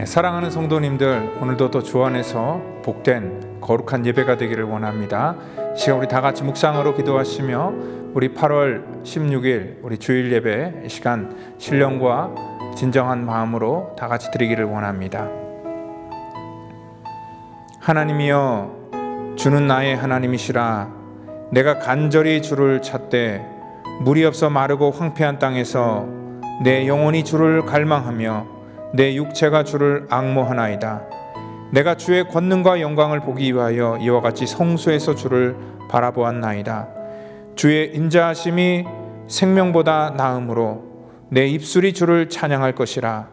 사랑하는 성도님들, 오늘도 또 주 안에서 복된 거룩한 예배가 되기를 원합니다. 이 시간 우리 다 같이 묵상으로 기도하시며 우리 8월 16일 우리 주일 예배 이 시간 신령과 진정한 마음으로 다 같이 드리기를 원합니다. 하나님이여, 주는 나의 하나님이시라. 내가 간절히 주를 찾되 물이 없어 마르고 황폐한 땅에서 내 영혼이 주를 갈망하며 내 육체가 주를 앙모하나이다. 내가 주의 권능과 영광을 보기 위하여 이와 같이 성소에서 주를 바라보았나이다. 주의 인자하심이 생명보다 나음으로 내 입술이 주를 찬양할 것이라.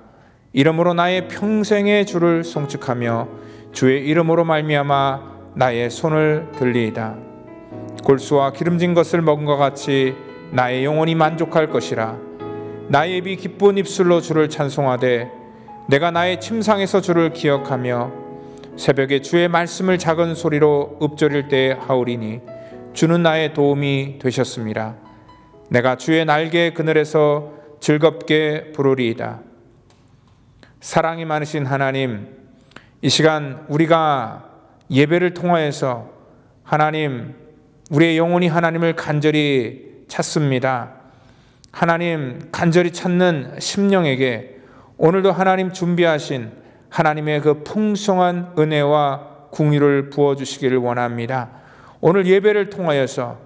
이러므로 나의 평생에 주를 송축하며 주의 이름으로 말미암아 나의 손을 들리이다. 골수와 기름진 것을 먹은 것 같이 나의 영혼이 만족할 것이라. 나의 입이 기쁜 입술로 주를 찬송하되 내가 나의 침상에서 주를 기억하며 새벽에 주의 말씀을 작은 소리로 읊조릴 때 하오리니 주는 나의 도움이 되셨습니다. 내가 주의 날개 그늘에서 즐겁게 부르리이다. 사랑이 많으신 하나님, 이 시간 우리가 예배를 통하여서 하나님, 우리의 영혼이 하나님을 간절히 찾습니다. 하나님 간절히 찾는 심령에게 오늘도 하나님 준비하신 하나님의 그 풍성한 은혜와 궁유를 부어주시기를 원합니다. 오늘 예배를 통하여서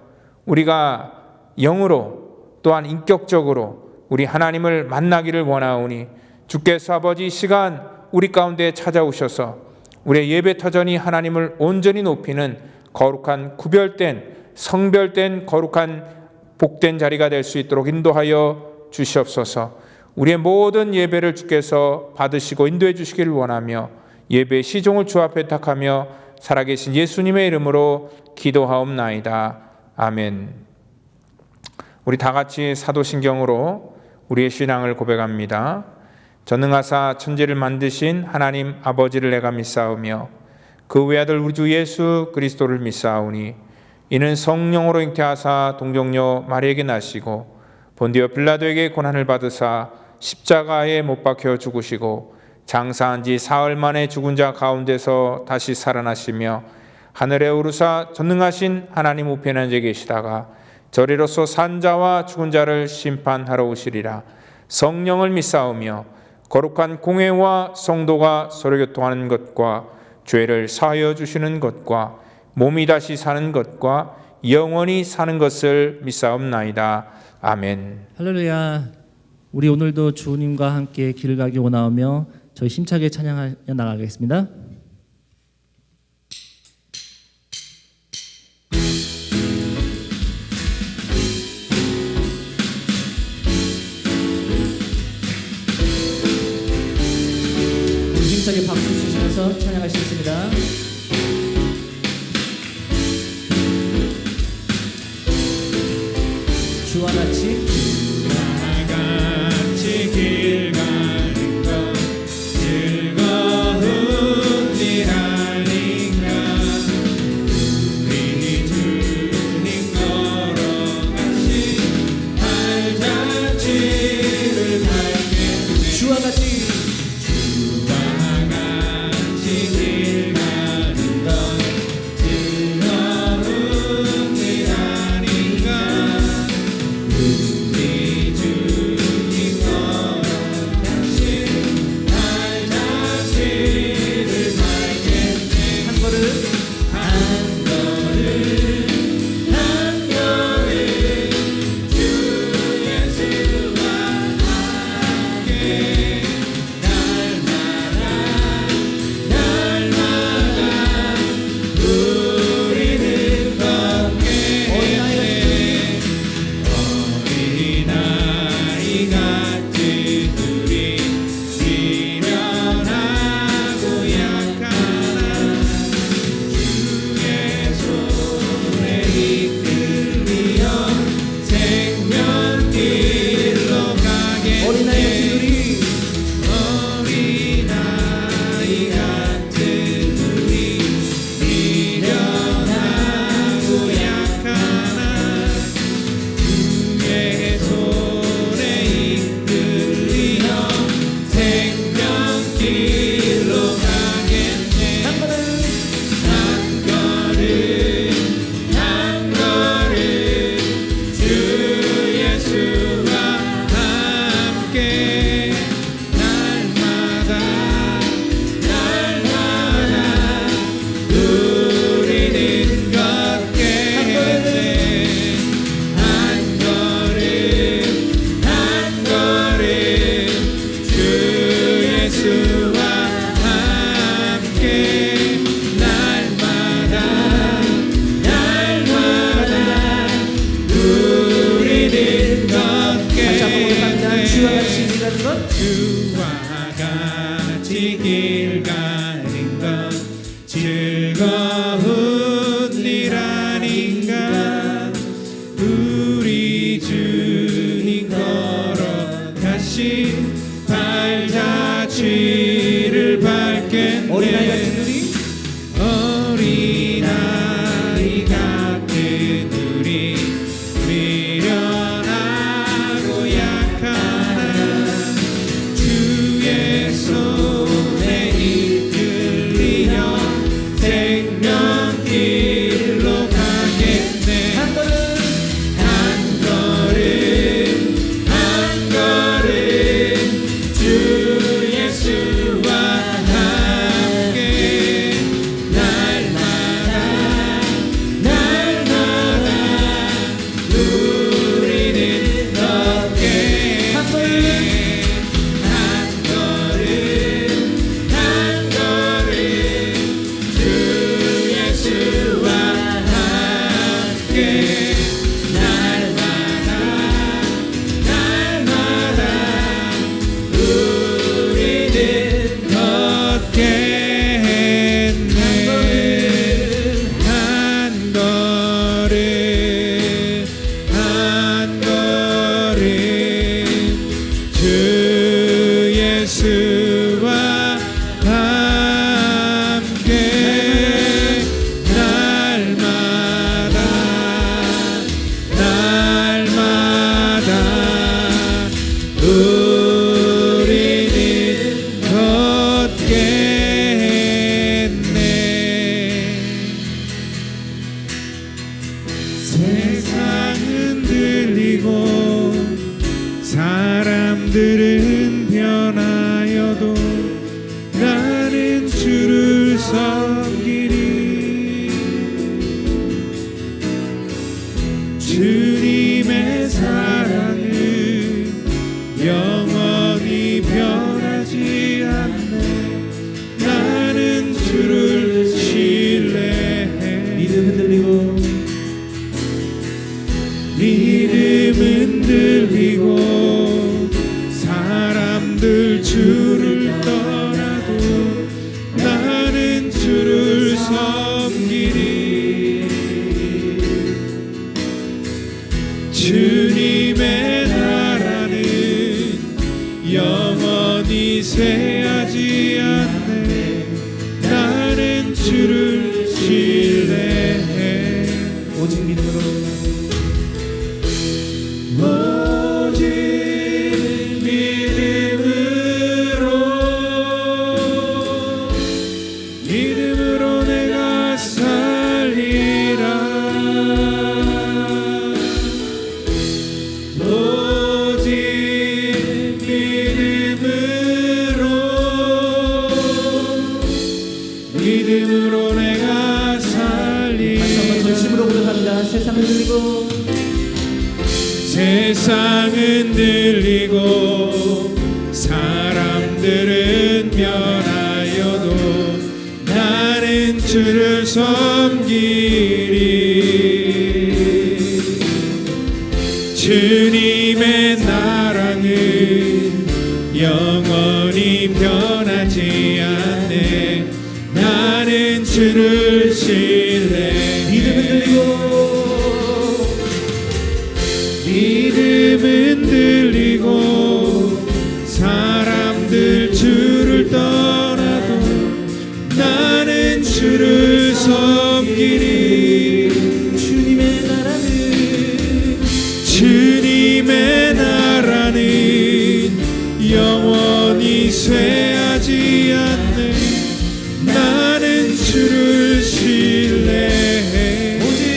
우리가 영으로 또한 인격적으로 우리 하나님을 만나기를 원하오니 주께서 아버지 이 시간 우리 가운데 찾아오셔서 우리의 예배 터전이 하나님을 온전히 높이는 거룩한 구별된 성별된 거룩한 복된 자리가 될 수 있도록 인도하여 주시옵소서. 우리의 모든 예배를 주께서 받으시고 인도해 주시기를 원하며 예배 시종을 주 앞에 탁하며 살아계신 예수님의 이름으로 기도하옵나이다. 아멘. 우리 다 같이 사도신경으로 우리의 신앙을 고백합니다. 전능하사 천지를 만드신 하나님 아버지를 내가 믿사오며 그 외아들 우리 주 예수 그리스도를 믿사오니 이는 성령으로 잉태하사 동정녀 마리에게 나시고 본디오 빌라도에게 고난을 받으사 십자가에 못 박혀 죽으시고 장사한 지 사흘 만에 죽은 자 가운데서 다시 살아나시며 하늘에 오르사 전능하신 하나님 우편에 앉아 계시다가 저리로서 산 자와 죽은 자를 심판하러 오시리라. 성령을 믿사오며 거룩한 공회와 성도가 서로 교통하는 것과 죄를 사하여 주시는 것과 몸이 다시 사는 것과 영원히 사는 것을 믿사옵나이다. 아멘. 할렐루야. 우리 오늘도 주님과 함께 길을 가기 원하오며 저희 힘차게 찬양하여 나가겠습니다. 힘차게 박수 치시면서 찬양할 수 있습니다. 주와 같이 길 가는 것 즐거운 일 아닌가. 우리 주님 걸어가신 발자취를 밟게 주와 같이 길 가는 것 즐거운 일 아닌가. 우리 주와 같이 길 가는 것 즐거운 일 아닌가. 우리 주님 걸어가신 발자취를 밟겠네. 어린아이 같은 우리 미련하고 약하나 주의 손에 이끌리며 생명길로 가겠네. 한 걸음 주 예수와 함께 날마다 우리는 걷겠네. 한 걸음 주 예수와 함께 날마다 우리는 걷겠네. 한 걸음 주 예수와 함께 날마다 우리는 걷겠네. 세상은 들리고 사람들은 변하여도 나는 주를 섬기리. 주님의 사랑은 영원히 변하지 않네. 나는 주를 신뢰해. 믿음은 들리고 사람들 주를 떠나도 나는 주를 섬기리. 주님의 나라는 영원히 쇠하지 않네. 나는 주를 신뢰해. 오직 믿음으로 믿음으로 내가 살리라. 오직 믿음으로 내가 살리라. 전심으로 고백합니다. 세상은 들리고 사람들은 변하여도 나는 주를 섬기리. 주님의 사랑은 영원히 변하지 않네. 나는 주를 신뢰해. 믿음은 들리고 사람들 주를 떠나도 나는 주를 섬기리. 주님의 나라는 영원히 쇠하지 않네. 나는 주를 신뢰해. 오직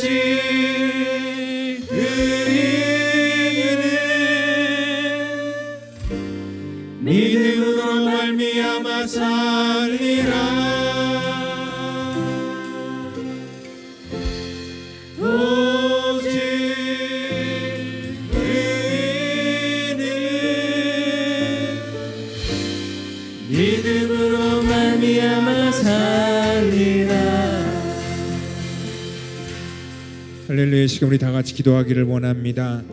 오직 의인은 믿음으로 말미암아 살리라. 오직 의인은 믿음으로 말미암아 살리라. 할렐루야. 시간 우리 다 같이 기도하기를 원합니다.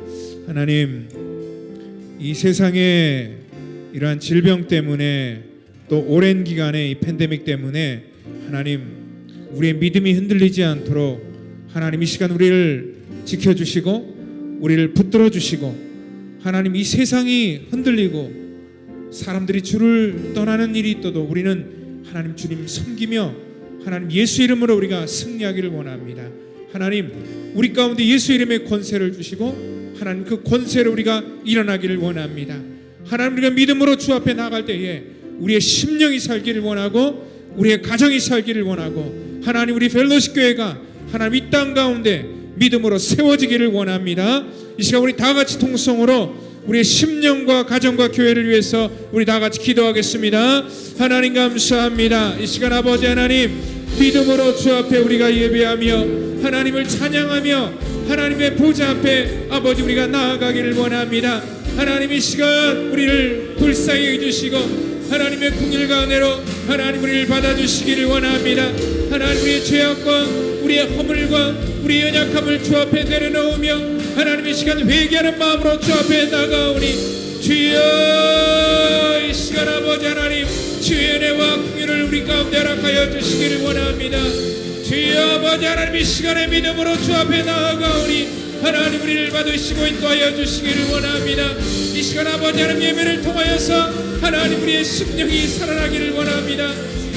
하나님, 이 세상에 이러한 질병 때문에 또 오랜 기간의 이 팬데믹 때문에 하나님, 우리의 믿음이 흔들리지 않도록 하나님 이 시간 우리를 지켜주시고 우리를 붙들어 주시고, 하나님 이 세상이 흔들리고 사람들이 주를 떠나는 일이 있어도 우리는 하나님 주님 섬기며 하나님 예수 이름으로 우리가 승리하기를 원합니다. 하나님, 우리 가운데 예수 이름의 권세를 주시고 하나님 그 권세로 우리가 일어나기를 원합니다. 하나님, 우리가 믿음으로 주 앞에 나갈 때에 우리의 심령이 살기를 원하고 우리의 가정이 살기를 원하고 하나님, 우리 펠로십 교회가 하나님 이 땅 가운데 믿음으로 세워지기를 원합니다. 이 시간 우리 다 같이 통성으로 우리의 심령과 가정과 교회를 위해서 우리 다 같이 기도하겠습니다. 하나님 감사합니다. 이 시간 아버지 하나님, 믿음으로 주 앞에 우리가 예배하며 하나님을 찬양하며 하나님의 보좌 앞에 아버지 우리가 나아가기를 원합니다. 하나님, 이 시간 우리를 불쌍히 해주시고 하나님의 긍휼과 은혜로 하나님 우리를 받아주시기를 원합니다. 하나님, 우리의 죄악과 우리의 허물과 우리의 연약함을 주 앞에 내려놓으며 하나님 이 시간 회개하는 마음으로 주 앞에 나가오니 주여, 이 시간 아버지 하나님 주의 은혜와 긍휼을 우리 가운데 허락하여 주시기를 원합니다. 주여 아버지 하나님, 이 시간에 믿음으로 주 앞에 나아가오니 하나님 우리를 받으시고 인도하여 주시기를 원합니다. 이 시간 아버지 하나님 예배를 통하여서 하나님 우리의 심령이 살아나기를 원합니다.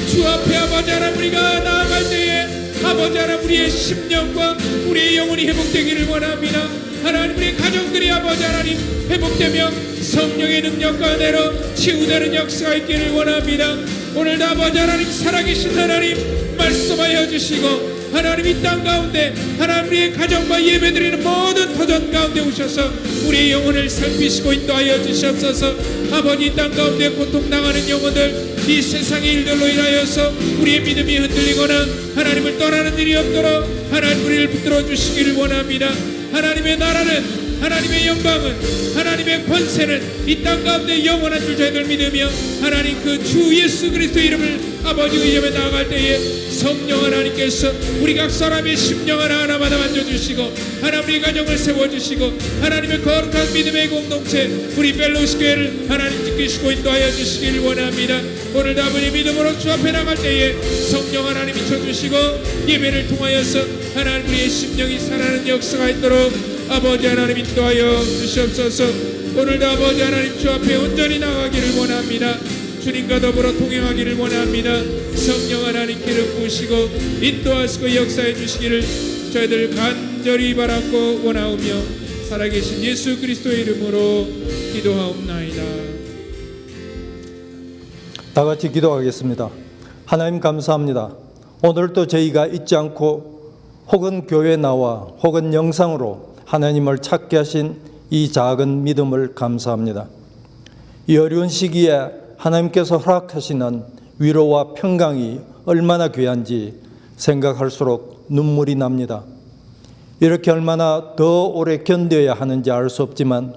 주 앞에 아버지 하나님 우리가 나아갈 때에 아버지 하나님 우리의 심령과 우리의 영혼이 회복되기를 원합니다. 하나님, 우리 가정들이 아버지 하나님 회복되며 성령의 능력과 은혜로 치유되는 역사가 있기를 원합니다. 오늘도 아버지 하나님 살아계신 하나님 말씀하여 주시고 하나님 이 땅 가운데 하나님 우리의 가정과 예배드리는 모든 터전 가운데 오셔서 우리의 영혼을 살피시고 인도하여 주시옵소서. 아버지 이 땅 가운데 고통당하는 영혼들, 이 세상의 일들로 인하여서 우리의 믿음이 흔들리거나 하나님을 떠나는 일이 없도록 하나님 우리를 붙들어 주시기를 원합니다. 하나님의 나라는, 하나님의 영광은, 하나님의 권세는 이 땅 가운데 영원한 줄 저희들 믿으며 하나님 그 주 예수 그리스도의 이름을 아버지 의점에 나아갈 때에 성령 하나님께서 우리 각 사람의 심령 하나하나마다 만져주시고 하나님 우리 가정을 세워주시고 하나님의 거룩한 믿음의 공동체 우리 펠로십 교회를 하나님 지키시고 인도하여 주시기를 원합니다. 오늘도 아버지 믿음으로 주 앞에 나갈 때에 성령 하나님 비춰주시고 예배를 통하여서 하나님 우리의 심령이 살아나는 역사가 있도록 아버지 하나님 인도하여 주시옵소서. 오늘도 아버지 하나님 주 앞에 온전히 나가기를 원합니다. 주님과 더불어 동행하기를 원합니다. 성령 하나님 기름 부으시고 인도하시고 역사해 주시기를 저희들 간절히 바라고 원하오며 살아계신 예수 그리스도의 이름으로 기도하옵나이다. 다 같이 기도하겠습니다. 하나님 감사합니다. 오늘도 저희가 잊지 않고 혹은 교회에 나와 혹은 영상으로 하나님을 찾게 하신 이 작은 믿음을 감사합니다. 이 어려운 시기에 하나님께서 허락하시는 위로와 평강이 얼마나 귀한지 생각할수록 눈물이 납니다. 이렇게 얼마나 더 오래 견뎌야 하는지 알 수 없지만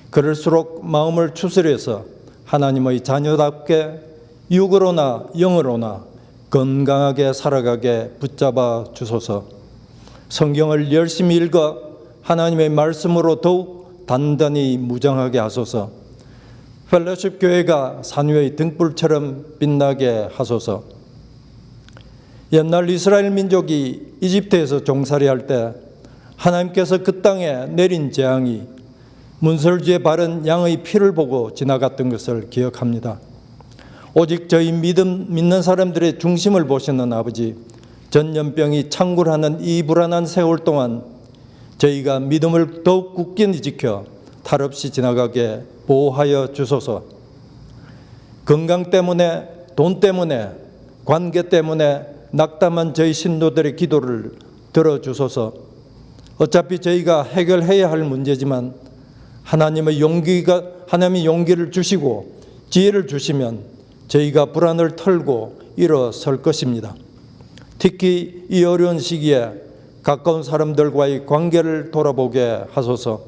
그럴수록 마음을 추스려서 하나님의 자녀답게 육으로나 영으로나 건강하게 살아가게 붙잡아 주소서. 성경을 열심히 읽어 하나님의 말씀으로 더욱 단단히 무장하게 하소서. 펠로십 교회가 산 위의 등불처럼 빛나게 하소서. 옛날 이스라엘 민족이 이집트에서 종살이할 때 하나님께서 그 땅에 내린 재앙이 문설주에 바른 양의 피를 보고 지나갔던 것을 기억합니다. 오직 저희 믿는 사람들의 중심을 보시는 아버지, 전염병이 창굴하는 이 불안한 세월 동안 저희가 믿음을 더욱 굳건히 지켜 탈 없이 지나가게 보호하여 주소서. 건강 때문에, 돈 때문에, 관계 때문에 낙담한 저희 신도들의 기도를 들어주소서. 어차피 저희가 해결해야 할 문제지만 하나님이 용기를 주시고 지혜를 주시면 저희가 불안을 털고 일어설 것입니다. 특히 이 어려운 시기에 가까운 사람들과의 관계를 돌아보게 하소서.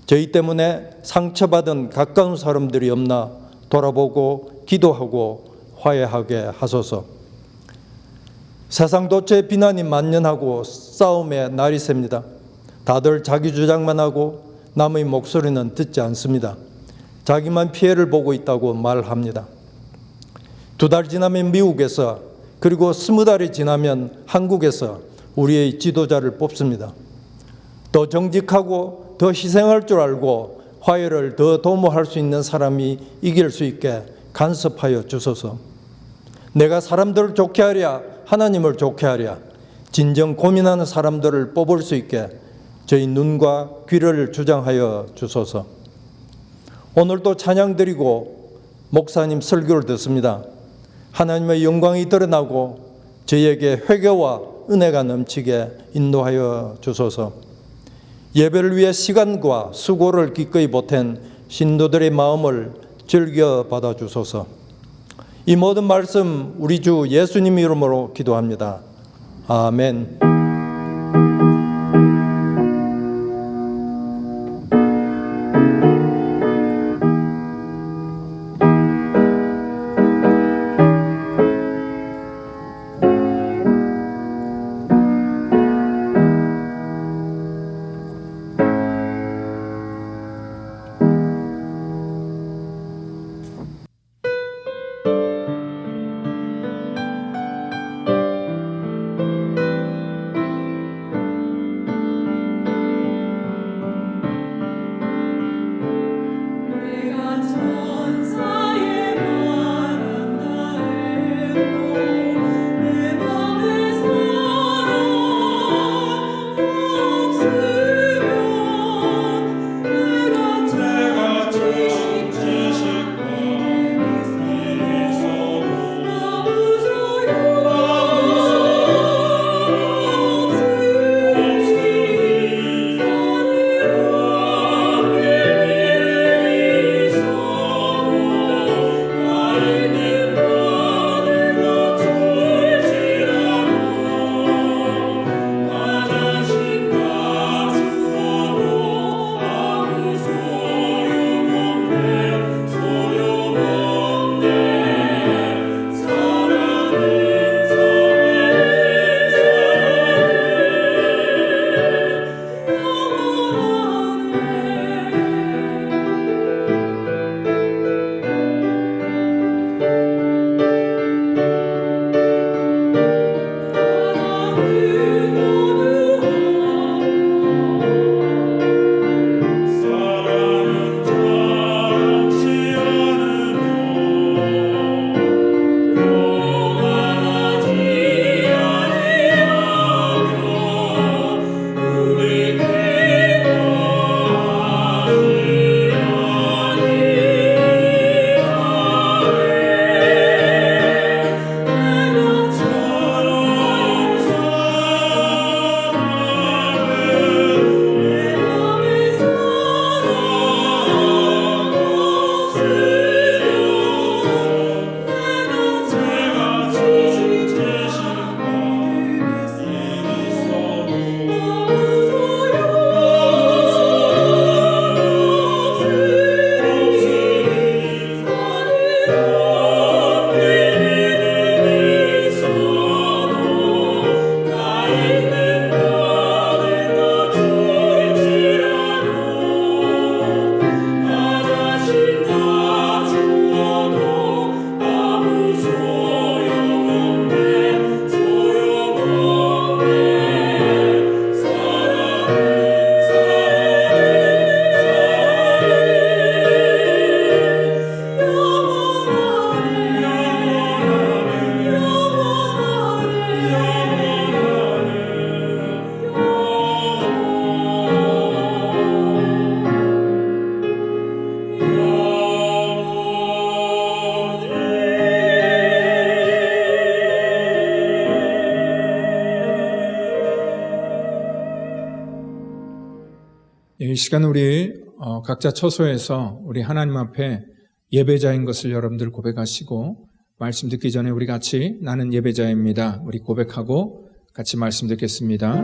저희 때문에 상처받은 가까운 사람들이 없나 돌아보고 기도하고 화해하게 하소서. 세상 도처에 비난이 만연하고 싸움의 날이 셉니다. 다들 자기 주장만 하고 남의 목소리는 듣지 않습니다. 자기만 피해를 보고 있다고 말합니다. 2달 지나면 미국에서, 그리고 20달이 지나면 한국에서 우리의 지도자를 뽑습니다. 더 정직하고 더 희생할 줄 알고 화해를 더 도모할 수 있는 사람이 이길 수 있게 간섭하여 주소서. 내가 사람들을 좋게 하랴 하나님을 좋게 하랴, 진정 고민하는 사람들을 뽑을 수 있게 저희 눈과 귀를 주장하여 주소서. 오늘도 찬양 드리고 목사님 설교를 듣습니다. 하나님의 영광이 드러나고 저희에게 회개와 은혜가 넘치게 인도하여 주소서. 예배를 위해 시간과 수고를 기꺼이 보탠 신도들의 마음을 즐겨 받아 주소서. 이 모든 말씀 우리 주 예수님 이름으로 기도합니다. 아멘. 이 시간 우리 각자 처소에서 우리 하나님 앞에 예배자인 것을 여러분들 고백하시고 말씀 듣기 전에 우리 같이 나는 예배자입니다. 우리 고백하고 같이 말씀 듣겠습니다.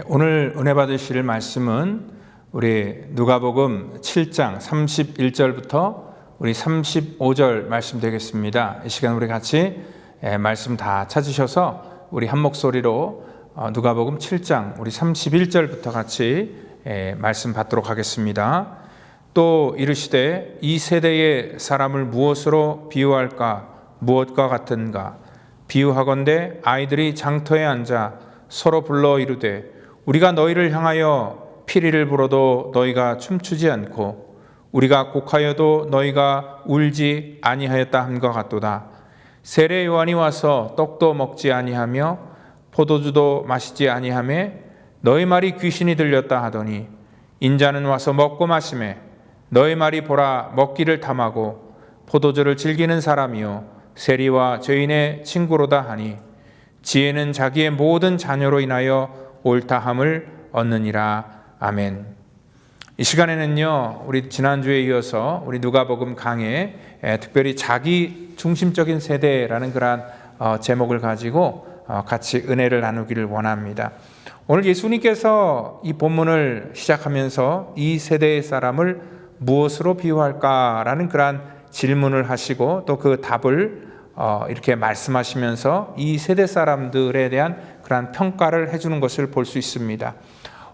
오늘 은혜 받으실 말씀은 우리 누가복음 7장 31절부터 우리 35절 말씀 되겠습니다. 이 시간 우리 같이 말씀 다 찾으셔서 우리 한 목소리로 누가복음 7장 우리 31절부터 같이 말씀 받도록 하겠습니다. 또 이르시되 이 세대의 사람을 무엇으로 비유할까? 무엇과 같은가? 비유하건대 아이들이 장터에 앉아 서로 불러 이르되 우리가 너희를 향하여 피리를 불어도 너희가 춤추지 않고 우리가 곡하여도 너희가 울지 아니하였다 함과 같도다. 세례 요한이 와서 떡도 먹지 아니하며 포도주도 마시지 아니하며 너희 말이 귀신이 들렸다 하더니 인자는 와서 먹고 마시매 너희 말이 보라 먹기를 탐하고 포도주를 즐기는 사람이요 세리와 죄인의 친구로다 하니 지혜는 자기의 모든 자녀로 인하여 옳다함을 얻느니라. 아멘. 이 시간에는요, 우리 지난주에 이어서 우리 누가복음 강해 특별히 자기 중심적인 세대라는 그러한 제목을 가지고 같이 은혜를 나누기를 원합니다. 오늘 예수님께서 이 본문을 시작하면서 이 세대의 사람을 무엇으로 비유할까라는 그러한 질문을 하시고 또 그 답을 이렇게 말씀하시면서 이 세대 사람들에 대한 그러한 평가를 해주는 것을 볼 수 있습니다.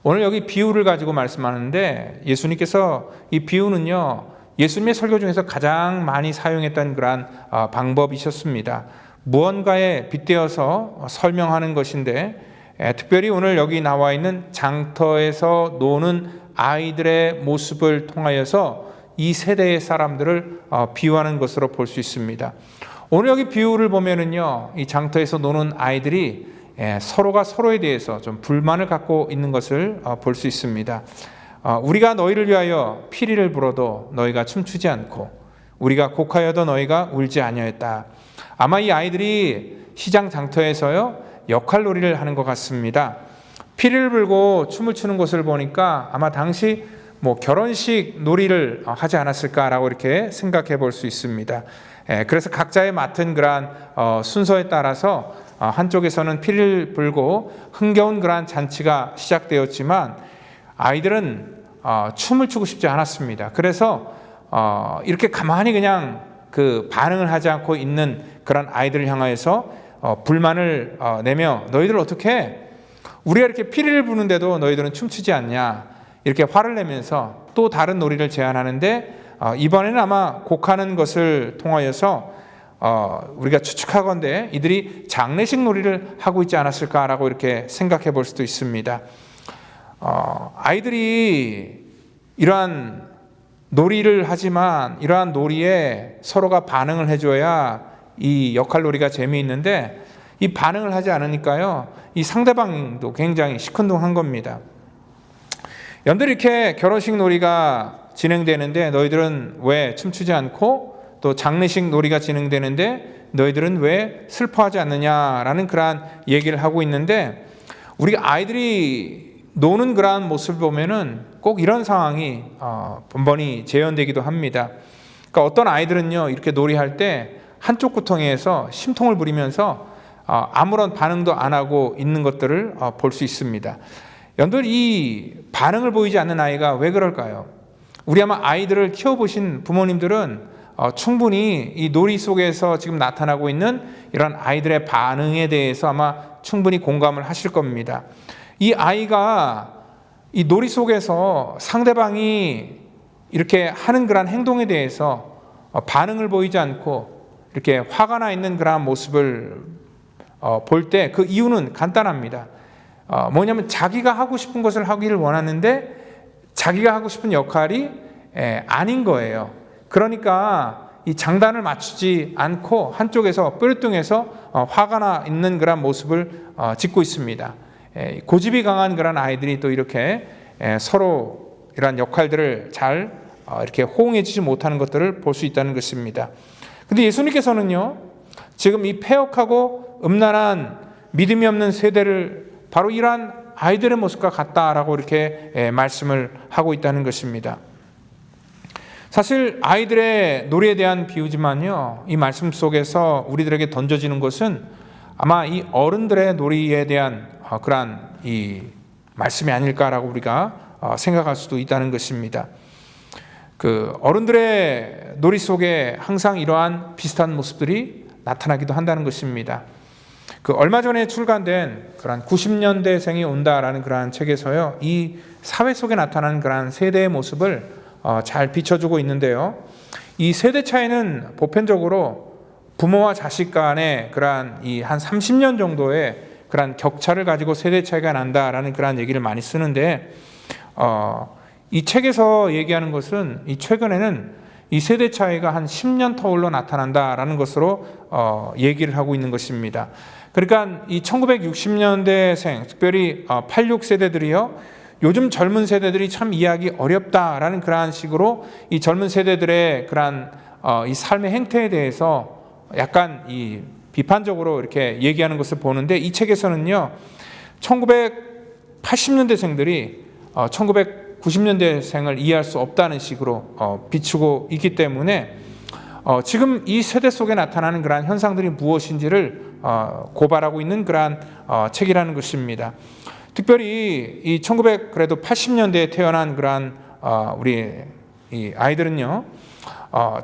오늘 여기 비유를 가지고 말씀하는데 예수님께서 이 비유는요 예수님의 설교 중에서 가장 많이 사용했던 그러한 방법이셨습니다. 무언가에 빗대어서 설명하는 것인데 특별히 오늘 여기 나와 있는 장터에서 노는 아이들의 모습을 통하여서 이 세대의 사람들을 비유하는 것으로 볼 수 있습니다. 오늘 여기 비유를 보면은요, 이 장터에서 노는 아이들이 서로가 서로에 대해서 좀 불만을 갖고 있는 것을 볼 수 있습니다. 우리가 너희를 위하여 피리를 불어도 너희가 춤추지 않고 우리가 곡하여도 너희가 울지 아니하였다. 아마 이 아이들이 시장 장터에서요 역할놀이를 하는 것 같습니다. 피리를 불고 춤을 추는 것을 보니까 아마 당시 결혼식 놀이를 하지 않았을까라고 이렇게 생각해 볼 수 있습니다. 그래서 각자의 맡은 그러한 순서에 따라서 한쪽에서는 피리를 불고 흥겨운 그러한 잔치가 시작되었지만 아이들은 춤을 추고 싶지 않았습니다. 그래서 이렇게 가만히 그냥 그 반응을 하지 않고 있는 그런 아이들을 향하여서 불만을 내며 너희들 어떻게 해? 우리가 이렇게 피리를 부는데도 너희들은 춤추지 않냐? 이렇게 화를 내면서 또 다른 놀이를 제안하는데 이번에는 아마 곡하는 것을 통하여서 우리가 추측하건대 이들이 장례식 놀이를 하고 있지 않았을까라고 이렇게 생각해 볼 수도 있습니다. 아이들이 이러한 놀이를 하지만 이러한 놀이에 서로가 반응을 해줘야 이 역할놀이가 재미있는데 이 반응을 하지 않으니까요 이 상대방도 굉장히 시큰둥한 겁니다. 여러분들 이렇게 결혼식 놀이가 진행되는데 너희들은 왜 춤추지 않고 또 장례식 놀이가 진행되는데 너희들은 왜 슬퍼하지 않느냐라는 그러한 얘기를 하고 있는데 우리가 아이들이 노는 그러한 모습을 보면은 꼭 이런 상황이 번번이 재현되기도 합니다. 그러니까 어떤 아이들은요 이렇게 놀이할 때 한쪽 구덩이에서 심통을 부리면서 아무런 반응도 안 하고 있는 것들을 볼 수 있습니다. 여러분들, 이 반응을 보이지 않는 아이가 왜 그럴까요? 우리 아마 아이들을 키워보신 부모님들은 충분히 이 놀이 속에서 지금 나타나고 있는 이런 아이들의 반응에 대해서 아마 충분히 공감을 하실 겁니다. 이 아이가 이 놀이 속에서 상대방이 이렇게 하는 그런 행동에 대해서 반응을 보이지 않고 이렇게 화가 나 있는 그런 모습을 볼 때 그 이유는 간단합니다. 뭐냐면 자기가 하고 싶은 것을 하기를 원하는데 자기가 하고 싶은 역할이 아닌 거예요. 그러니까 이 장단을 맞추지 않고 한쪽에서 뾰루뚱해서 화가 나 있는 그런 모습을 짓고 있습니다. 고집이 강한 그런 아이들이 또 이렇게 서로 이런 역할들을 잘 이렇게 호응해주지 못하는 것들을 볼 수 있다는 것입니다. 근데 예수님께서는요, 지금 이 패역하고 음란한 믿음이 없는 세대를 바로 이러한 아이들의 모습과 같다라고 이렇게 말씀을 하고 있다는 것입니다. 사실 아이들의 놀이에 대한 비유지만요, 이 말씀 속에서 우리들에게 던져지는 것은 아마 이 어른들의 놀이에 대한 그러한 이 말씀이 아닐까라고 우리가 생각할 수도 있다는 것입니다. 그 어른들의 놀이 속에 항상 이러한 비슷한 모습들이 나타나기도 한다는 것입니다. 그 얼마 전에 출간된 그런 90년대생이 온다라는 그러한 책에서요, 이 사회 속에 나타나는 그러한 세대의 모습을 잘 비춰주고 있는데요. 이 세대 차이는 보편적으로 부모와 자식 간의 그러한 이 한 30년 정도의 그러한 격차를 가지고 세대 차이가 난다라는 그러한 얘기를 많이 쓰는데, 이 책에서 얘기하는 것은 이 최근에는 이 세대 차이가 한 10년 터울로 나타난다라는 것으로 얘기를 하고 있는 것입니다. 그러니까 이 1960년대생, 특별히 86세대들이요, 요즘 젊은 세대들이 참 이해하기 어렵다라는 그러한 식으로 이 젊은 세대들의 그러한 이 삶의 행태에 대해서 약간 이 비판적으로 이렇게 얘기하는 것을 보는데, 이 책에서는요, 1980년대생들이 1990년대생을 이해할 수 없다는 식으로 비추고 있기 때문에 지금 이 세대 속에 나타나는 그러한 현상들이 무엇인지를 고발하고 있는 그러한 책이라는 것입니다. 특별히 이 1980년대에 태어난 그러한 우리 이 아이들은요,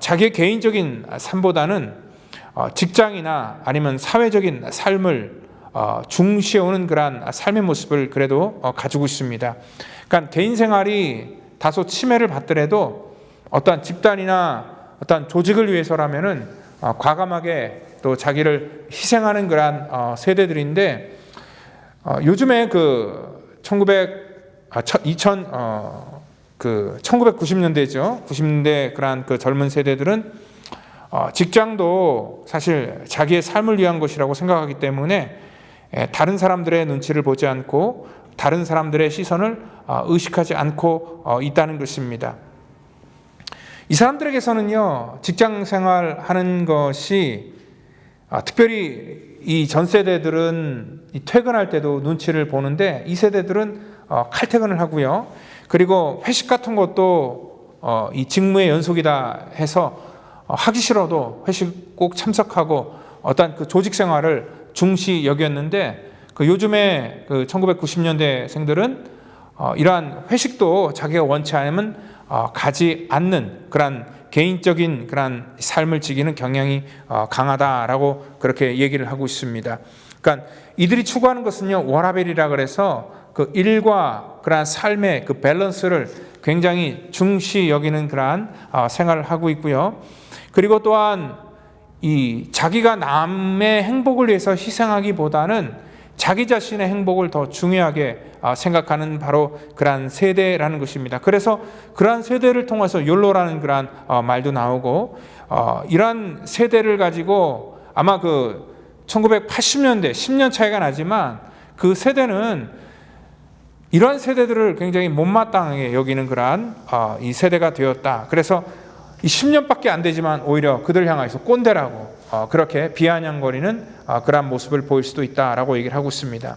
자기의 개인적인 삶보다는 직장이나 아니면 사회적인 삶을 중시해오는 그러한 삶의 모습을 그래도 가지고 있습니다. 그러니까 개인 생활이 다소 침해를 받더라도 어떠한 집단이나 어떠한 조직을 위해서라면은 과감하게 또 자기를 희생하는 그러한 세대들인데, 요즘에 그 1990년대죠. 90년대 그러한 그 젊은 세대들은 직장도 사실 자기의 삶을 위한 것이라고 생각하기 때문에 다른 사람들의 눈치를 보지 않고 다른 사람들의 시선을 의식하지 않고 있다는 것입니다. 이 사람들에게서는요, 직장 생활하는 것이 특별히 이 전 세대들은 퇴근할 때도 눈치를 보는데, 이 세대들은 칼퇴근을 하고요. 그리고 회식 같은 것도 이 직무의 연속이다 해서 하기 싫어도 회식 꼭 참석하고 어떤 그 조직 생활을 중시 여겼는데, 그 요즘에 그 1990년대생들은 이러한 회식도 자기가 원치 않으면 가지 않는 그런 개인적인 그런 삶을 지키는 경향이 강하다라고 그렇게 얘기를 하고 있습니다. 그러니까 이들이 추구하는 것은요, 워라밸이라 그래서 그 일과 그러한 삶의 그 밸런스를 굉장히 중시 여기는 그러한 생활을 하고 있고요. 그리고 또한 이 자기가 남의 행복을 위해서 희생하기보다는 자기 자신의 행복을 더 중요하게 생각하는 바로 그러한 세대라는 것입니다. 그래서 그러한 세대를 통해서 욜로라는 그러한 말도 나오고, 이러한 세대를 가지고 아마 그 1980년대 10년 차이가 나지만 그 세대는 이러한 세대들을 굉장히 못마땅하게 여기는 그러한 이 세대가 되었다. 그래서 이 10년밖에 안 되지만 오히려 그들 향해서 꼰대라고 그렇게 비아냥거리는 그러한 모습을 보일 수도 있다라고 얘기를 하고 있습니다.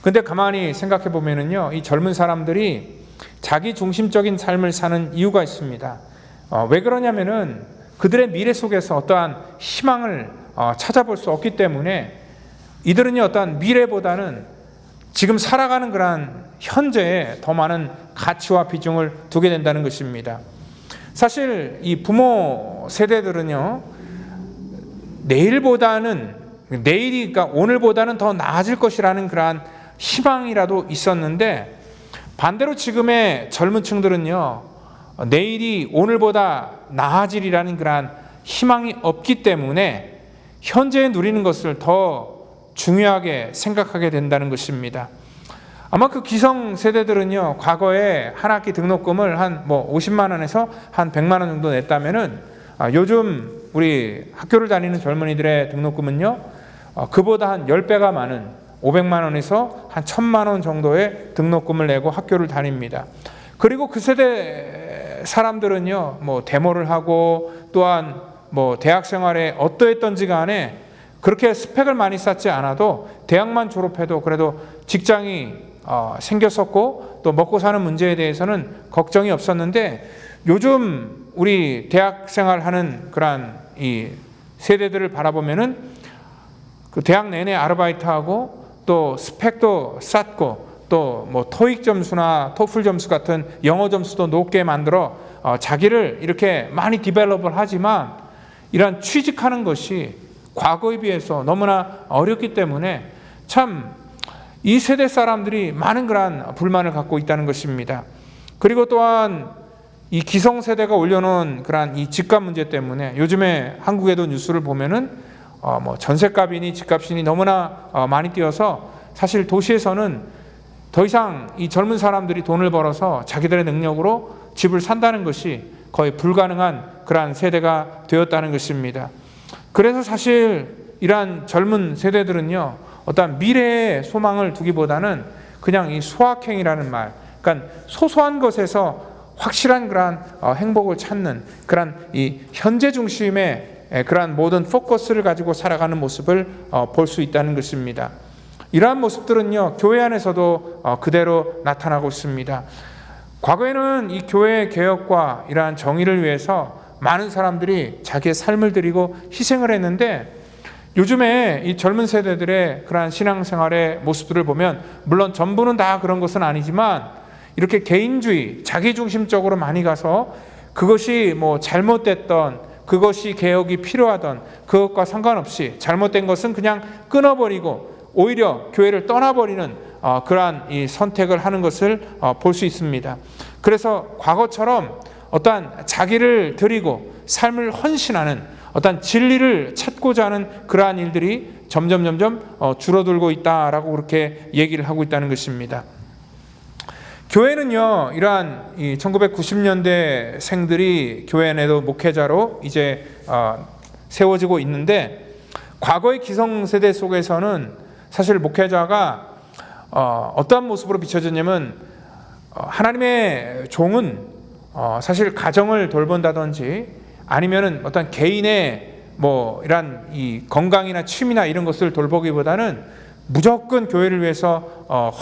근데 가만히 생각해 보면은요, 이 젊은 사람들이 자기 중심적인 삶을 사는 이유가 있습니다. 왜 그러냐면은 그들의 미래 속에서 어떠한 희망을 찾아볼 수 없기 때문에 이들은요, 어떤 미래보다는 지금 살아가는 그러한 현재에 더 많은 가치와 비중을 두게 된다는 것입니다. 사실 이 부모 세대들은요, 내일이 그러니까 오늘보다는 더 나아질 것이라는 그러한 희망이라도 있었는데, 반대로 지금의 젊은 층들은요, 내일이 오늘보다 나아지리라는 그러한 희망이 없기 때문에 현재에 누리는 것을 더 중요하게 생각하게 된다는 것입니다. 아마 그 기성 세대들은요, 과거에 한 학기 등록금을 한 50만 원에서 한 100만 원 정도 냈다면은 요즘 우리 학교를 다니는 젊은이들의 등록금은요, 그보다 한 10배가 많은 500만 원에서 한 1000만 원 정도의 등록금을 내고 학교를 다닙니다. 그리고 그 세대 사람들은요, 데모를 하고 또한 대학 생활에 어떠했던지 간에 그렇게 스펙을 많이 쌓지 않아도 대학만 졸업해도 그래도 직장이 생겼었고 또 먹고 사는 문제에 대해서는 걱정이 없었는데, 요즘 우리 대학 생활하는 그러한 이 세대들을 바라보면은 그 대학 내내 아르바이트하고 또 스펙도 쌓고 또 토익 점수나 토플 점수 같은 영어 점수도 높게 만들어 자기를 이렇게 많이 디벨롭을 하지만, 이러한 취직하는 것이 과거에 비해서 너무나 어렵기 때문에 참 이 세대 사람들이 많은 그러한 불만을 갖고 있다는 것입니다. 그리고 또한 이 기성세대가 올려놓은 그러한 이 집값 문제 때문에 요즘에 한국에도 뉴스를 보면은 전셋값이니 집값이니 너무나 많이 뛰어서 사실 도시에서는 더 이상 이 젊은 사람들이 돈을 벌어서 자기들의 능력으로 집을 산다는 것이 거의 불가능한 그러한 세대가 되었다는 것입니다. 그래서 사실 이러한 젊은 세대들은요, 어떤 미래의 소망을 두기보다는 그냥 이 소확행이라는 말, 그러니까 소소한 것에서 확실한 그러한 행복을 찾는 그러한 이 현재 중심의 그러한 모든 포커스를 가지고 살아가는 모습을 볼 수 있다는 것입니다. 이러한 모습들은요, 교회 안에서도 그대로 나타나고 있습니다. 과거에는 이 교회의 개혁과 이러한 정의를 위해서 많은 사람들이 자기의 삶을 드리고 희생을 했는데, 요즘에 이 젊은 세대들의 그러한 신앙생활의 모습들을 보면 물론 전부는 다 그런 것은 아니지만 이렇게 개인주의, 자기중심적으로 많이 가서 그것이 잘못됐던, 그것이 개혁이 필요하던 그것과 상관없이 잘못된 것은 그냥 끊어버리고 오히려 교회를 떠나버리는 그러한 이 선택을 하는 것을 볼 수 있습니다. 그래서 과거처럼 어떠한 자기를 드리고 삶을 헌신하는 어떤 진리를 찾고자 하는 그러한 일들이 점점 줄어들고 있다라고 그렇게 얘기를 하고 있다는 것입니다. 교회는요, 이러한 이 1990년대 생들이 교회 내도 목회자로 이제 세워지고 있는데, 과거의 기성세대 속에서는 사실 목회자가 어떠한 모습으로 비춰졌냐면, 하나님의 종은 사실 가정을 돌본다든지 아니면은 어떤 개인의 이런 이 건강이나 취미나 이런 것을 돌보기보다는 무조건 교회를 위해서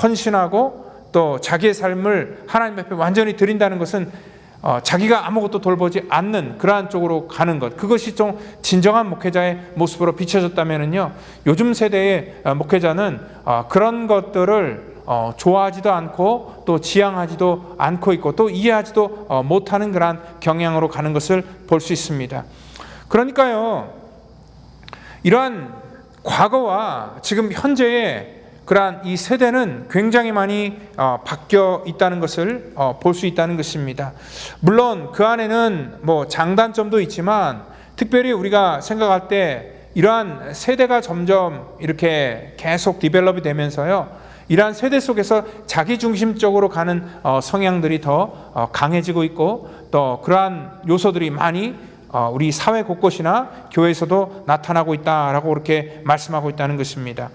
헌신하고 또 자기의 삶을 하나님 앞에 완전히 드린다는 것은 자기가 아무것도 돌보지 않는 그러한 쪽으로 가는 것, 그것이 좀 진정한 목회자의 모습으로 비춰졌다면은요, 요즘 세대의 목회자는 그런 것들을 좋아하지도 않고 또 지향하지도 않고 있고 또 이해하지도 못하는 그러한 경향으로 가는 것을 볼 수 있습니다. 그러니까요, 이러한 과거와 지금 현재의 그러한 이 세대는 굉장히 많이 바뀌어 있다는 것을 볼 수 있다는 것입니다. 물론 그 안에는 장단점도 있지만, 특별히 우리가 생각할 때 이러한 세대가 점점 이렇게 계속 디벨롭이 되면서요, 이러한 세대 속에서 자기중심적으로 가는 성향들이 더 강해지고 있고 또 그러한 요소들이 많이 우리 사회 곳곳이나 교회에서도 나타나고 있다라고 그렇게 말씀하고 있다는 것입니다.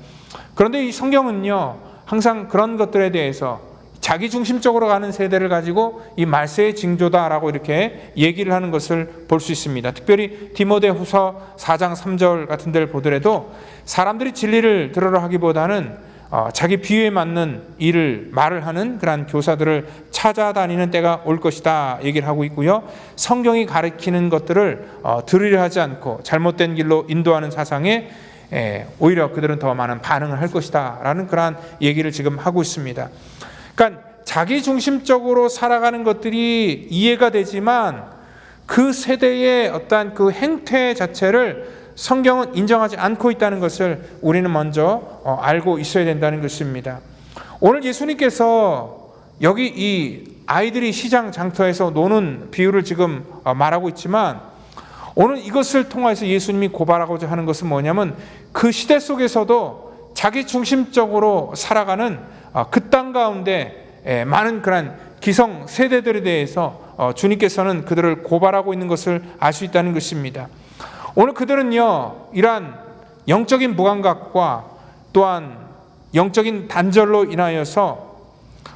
그런데 이 성경은요, 항상 그런 것들에 대해서 자기중심적으로 가는 세대를 가지고 이 말세의 징조다라고 이렇게 얘기를 하는 것을 볼 수 있습니다. 특별히 디모데후서 4장 3절 같은 데를 보더라도 사람들이 진리를 들으려 하기보다는 자기 비유에 맞는 말을 하는 그러한 교사들을 찾아다니는 때가 올 것이다 얘기를 하고 있고요. 성경이 가르치는 것들을 들으려 하지 않고 잘못된 길로 인도하는 사상에 오히려 그들은 더 많은 반응을 할 것이다 라는 그러한 얘기를 지금 하고 있습니다. 그러니까 자기 중심적으로 살아가는 것들이 이해가 되지만 그 세대의 어떠한 그 행태 자체를 성경은 인정하지 않고 있다는 것을 우리는 먼저 알고 있어야 된다는 것입니다. 오늘 예수님께서 여기 이 아이들이 시장 장터에서 노는 비유를 지금 말하고 있지만 오늘 이것을 통해서 예수님이 고발하고자 하는 것은 뭐냐면 그 시대 속에서도 자기 중심적으로 살아가는 그 땅 가운데 많은 그런 기성 세대들에 대해서 주님께서는 그들을 고발하고 있는 것을 알 수 있다는 것입니다. 오늘 그들은요, 이러한 영적인 무감각과 또한 영적인 단절로 인하여서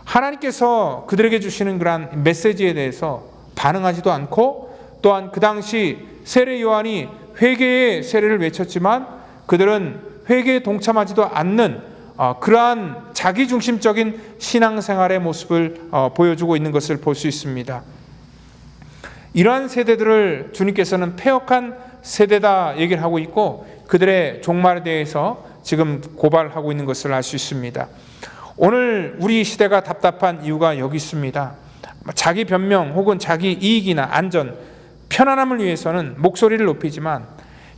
하나님께서 그들에게 주시는 그러한 메시지에 대해서 반응하지도 않고 또한 그 당시 세례 요한이 회개의 세례를 외쳤지만 그들은 회개에 동참하지도 않는 그러한 자기중심적인 신앙생활의 모습을 보여주고 있는 것을 볼 수 있습니다. 이러한 세대들을 주님께서는 패역한 세대다 얘기를 하고 있고 그들의 종말에 대해서 지금 고발하고 있는 것을 알 수 있습니다. 오늘 우리 시대가 답답한 이유가 여기 있습니다. 자기 변명 혹은 자기 이익이나 안전, 편안함을 위해서는 목소리를 높이지만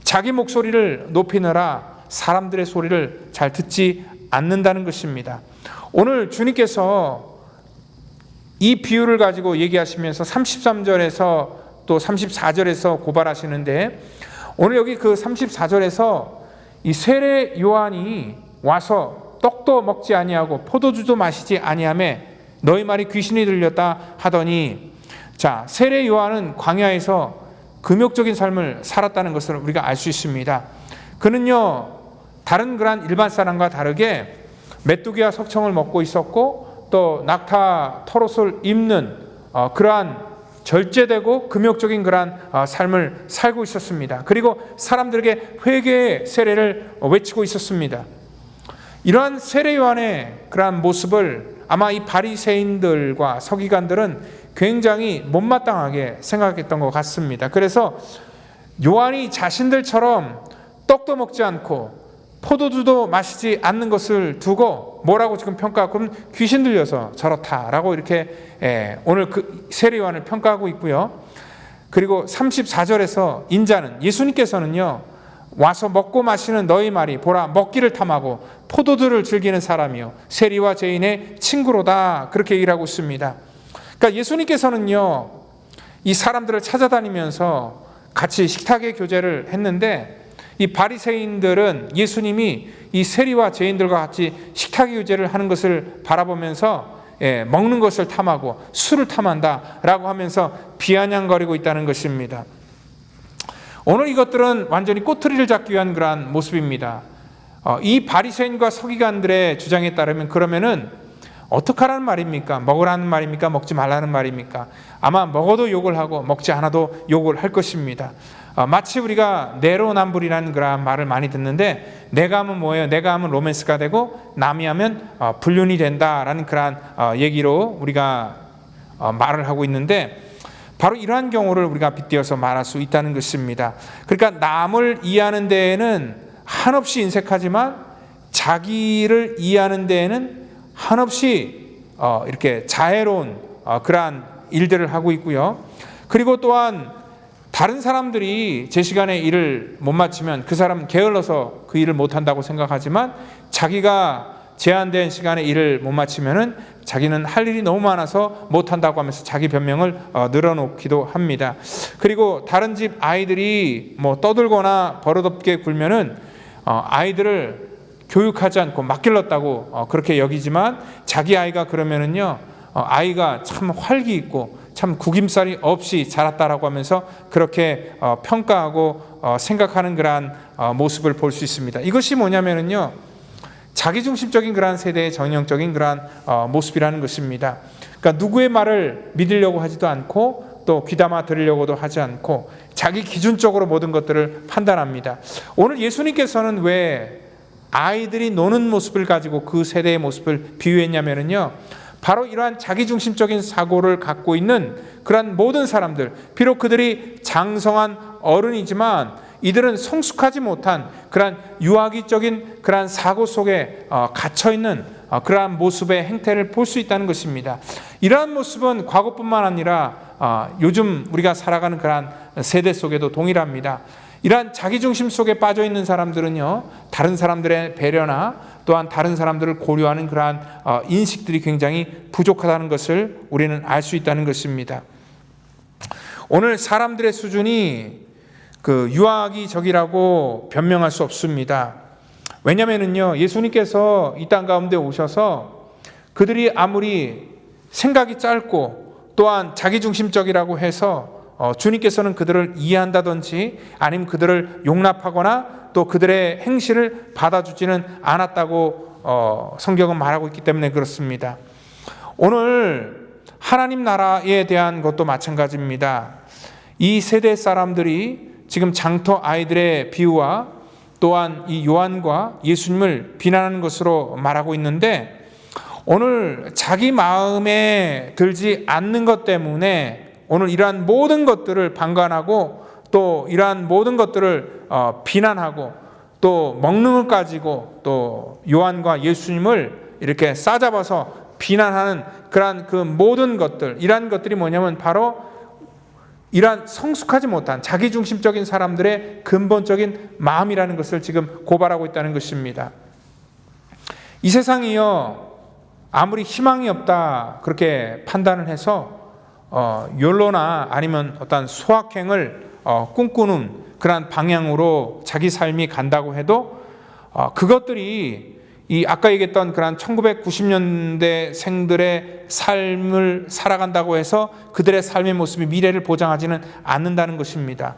자기 목소리를 높이느라 사람들의 소리를 잘 듣지 않는다는 것입니다. 오늘 주님께서 이 비유를 가지고 얘기하시면서 33절에서 또 34절에서 고발하시는데 오늘 여기 그 34절에서 이 세례 요한이 와서 떡도 먹지 아니하고 포도주도 마시지 아니하며 너희 말이 귀신이 들렸다 하더니, 자, 세례 요한은 광야에서 금욕적인 삶을 살았다는 것을 우리가 알 수 있습니다. 그는요, 다른 그런 일반 사람과 다르게 메뚜기와 석청을 먹고 있었고 또 낙타 털옷을 입는 그러한 절제되고 금욕적인 그러한 삶을 살고 있었습니다. 그리고 사람들에게 회개의 세례를 외치고 있었습니다. 이러한 세례 요한의 그러한 모습을 아마 이 바리새인들과 서기관들은 굉장히 못마땅하게 생각했던 것 같습니다. 그래서 요한이 자신들처럼 떡도 먹지 않고 포도주도 마시지 않는 것을 두고 뭐라고 지금 평가하고, 그럼 귀신 들려서 저렇다라고 이렇게 오늘 그 세례 요한을 평가하고 있고요. 그리고 34절에서 인자는, 예수님께서는요, 와서 먹고 마시는 너희 말이 보라 먹기를 탐하고 포도주를 즐기는 사람이요 세리와 죄인의 친구로다, 그렇게 얘기를 하고 있습니다. 그러니까 예수님께서는요, 이 사람들을 찾아다니면서 같이 식탁의 교제를 했는데 이 바리새인들은 예수님이 이 세리와 죄인들과 같이 식탁의 교제를 하는 것을 바라보면서 먹는 것을 탐하고 술을 탐한다라고 하면서 비아냥거리고 있다는 것입니다. 오늘 이것들은 완전히 꼬투리를 잡기 위한 그러한 모습입니다. 이 바리새인과 서기관들의 주장에 따르면 그러면은 어떻게 하라는 말입니까? 먹으라는 말입니까? 먹지 말라는 말입니까? 아마 먹어도 욕을 하고 먹지 않아도 욕을 할 것입니다. 마치 우리가 내로남불이라는 그런 말을 많이 듣는데, 내가 하면 뭐예요? 내가 하면 로맨스가 되고 남이 하면 불륜이 된다라는 그런 얘기로 우리가 말을 하고 있는데, 바로 이러한 경우를 우리가 빗대어서 말할 수 있다는 것입니다. 그러니까 남을 이해하는 데에는 한없이 인색하지만 자기를 이해하는 데에는 한없이 이렇게 자애로운 그러한 일들을 하고 있고요. 그리고 또한 다른 사람들이 제 시간에 일을 못 마치면 그 사람은 게을러서 그 일을 못한다고 생각하지만 자기가 제한된 시간에 일을 못 마치면은 자기는 할 일이 너무 많아서 못한다고 하면서 자기 변명을 늘어놓기도 합니다. 그리고 다른 집 아이들이 뭐 떠들거나 버릇없게 굴면은 아이들을 교육하지 않고 맡길렀다고 그렇게 여기지만 자기 아이가 그러면은요, 아이가 참 활기 있고 참 구김살이 없이 자랐다라고 하면서 그렇게 평가하고 생각하는 그러한 모습을 볼 수 있습니다. 이것이 뭐냐면은요, 자기중심적인 그러한 세대의 전형적인 그러한 모습이라는 것입니다. 그러니까 누구의 말을 믿으려고 하지도 않고 또 귀담아 들으려고도 하지 않고 자기 기준적으로 모든 것들을 판단합니다. 오늘 예수님께서는 왜 아이들이 노는 모습을 가지고 그 세대의 모습을 비유했냐면요, 바로 이러한 자기중심적인 사고를 갖고 있는 그러한 모든 사람들, 비록 그들이 장성한 어른이지만 이들은 성숙하지 못한 그러한 유아기적인 그러한 사고 속에 갇혀 있는 그러한 모습의 행태를 볼 수 있다는 것입니다. 이러한 모습은 과거뿐만 아니라 요즘 우리가 살아가는 그러한 세대 속에도 동일합니다. 이러한 자기중심 속에 빠져 있는 사람들은요, 다른 사람들의 배려나 또한 다른 사람들을 고려하는 그러한 인식들이 굉장히 부족하다는 것을 우리는 알 수 있다는 것입니다. 오늘 사람들의 수준이 그 유아기적이라고 변명할 수 없습니다. 왜냐하면요, 예수님께서 이 땅 가운데 오셔서 그들이 아무리 생각이 짧고 또한 자기중심적이라고 해서 주님께서는 그들을 이해한다든지 아니면 그들을 용납하거나 또 그들의 행실을 받아주지는 않았다고 성경은 말하고 있기 때문에 그렇습니다. 오늘 하나님 나라에 대한 것도 마찬가지입니다. 이 세대 사람들이 지금 장터 아이들의 비유와 또한 이 요한과 예수님을 비난하는 것으로 말하고 있는데, 오늘 자기 마음에 들지 않는 것 때문에 오늘 이러한 모든 것들을 방관하고 또 이러한 모든 것들을 비난하고 또 먹는 것 가지고 또 요한과 예수님을 이렇게 싸잡아서 비난하는 그러한 그 모든 것들, 이러한 것들이 뭐냐면 바로 이러한 성숙하지 못한 자기중심적인 사람들의 근본적인 마음이라는 것을 지금 고발하고 있다는 것입니다. 이 세상이요, 아무리 희망이 없다 그렇게 판단을 해서 욜로나 아니면 어떤 소확행을 꿈꾸는 그러한 방향으로 자기 삶이 간다고 해도 그것들이 이 아까 얘기했던 그런 1990년대 생들의 삶을 살아간다고 해서 그들의 삶의 모습이 미래를 보장하지는 않는다는 것입니다.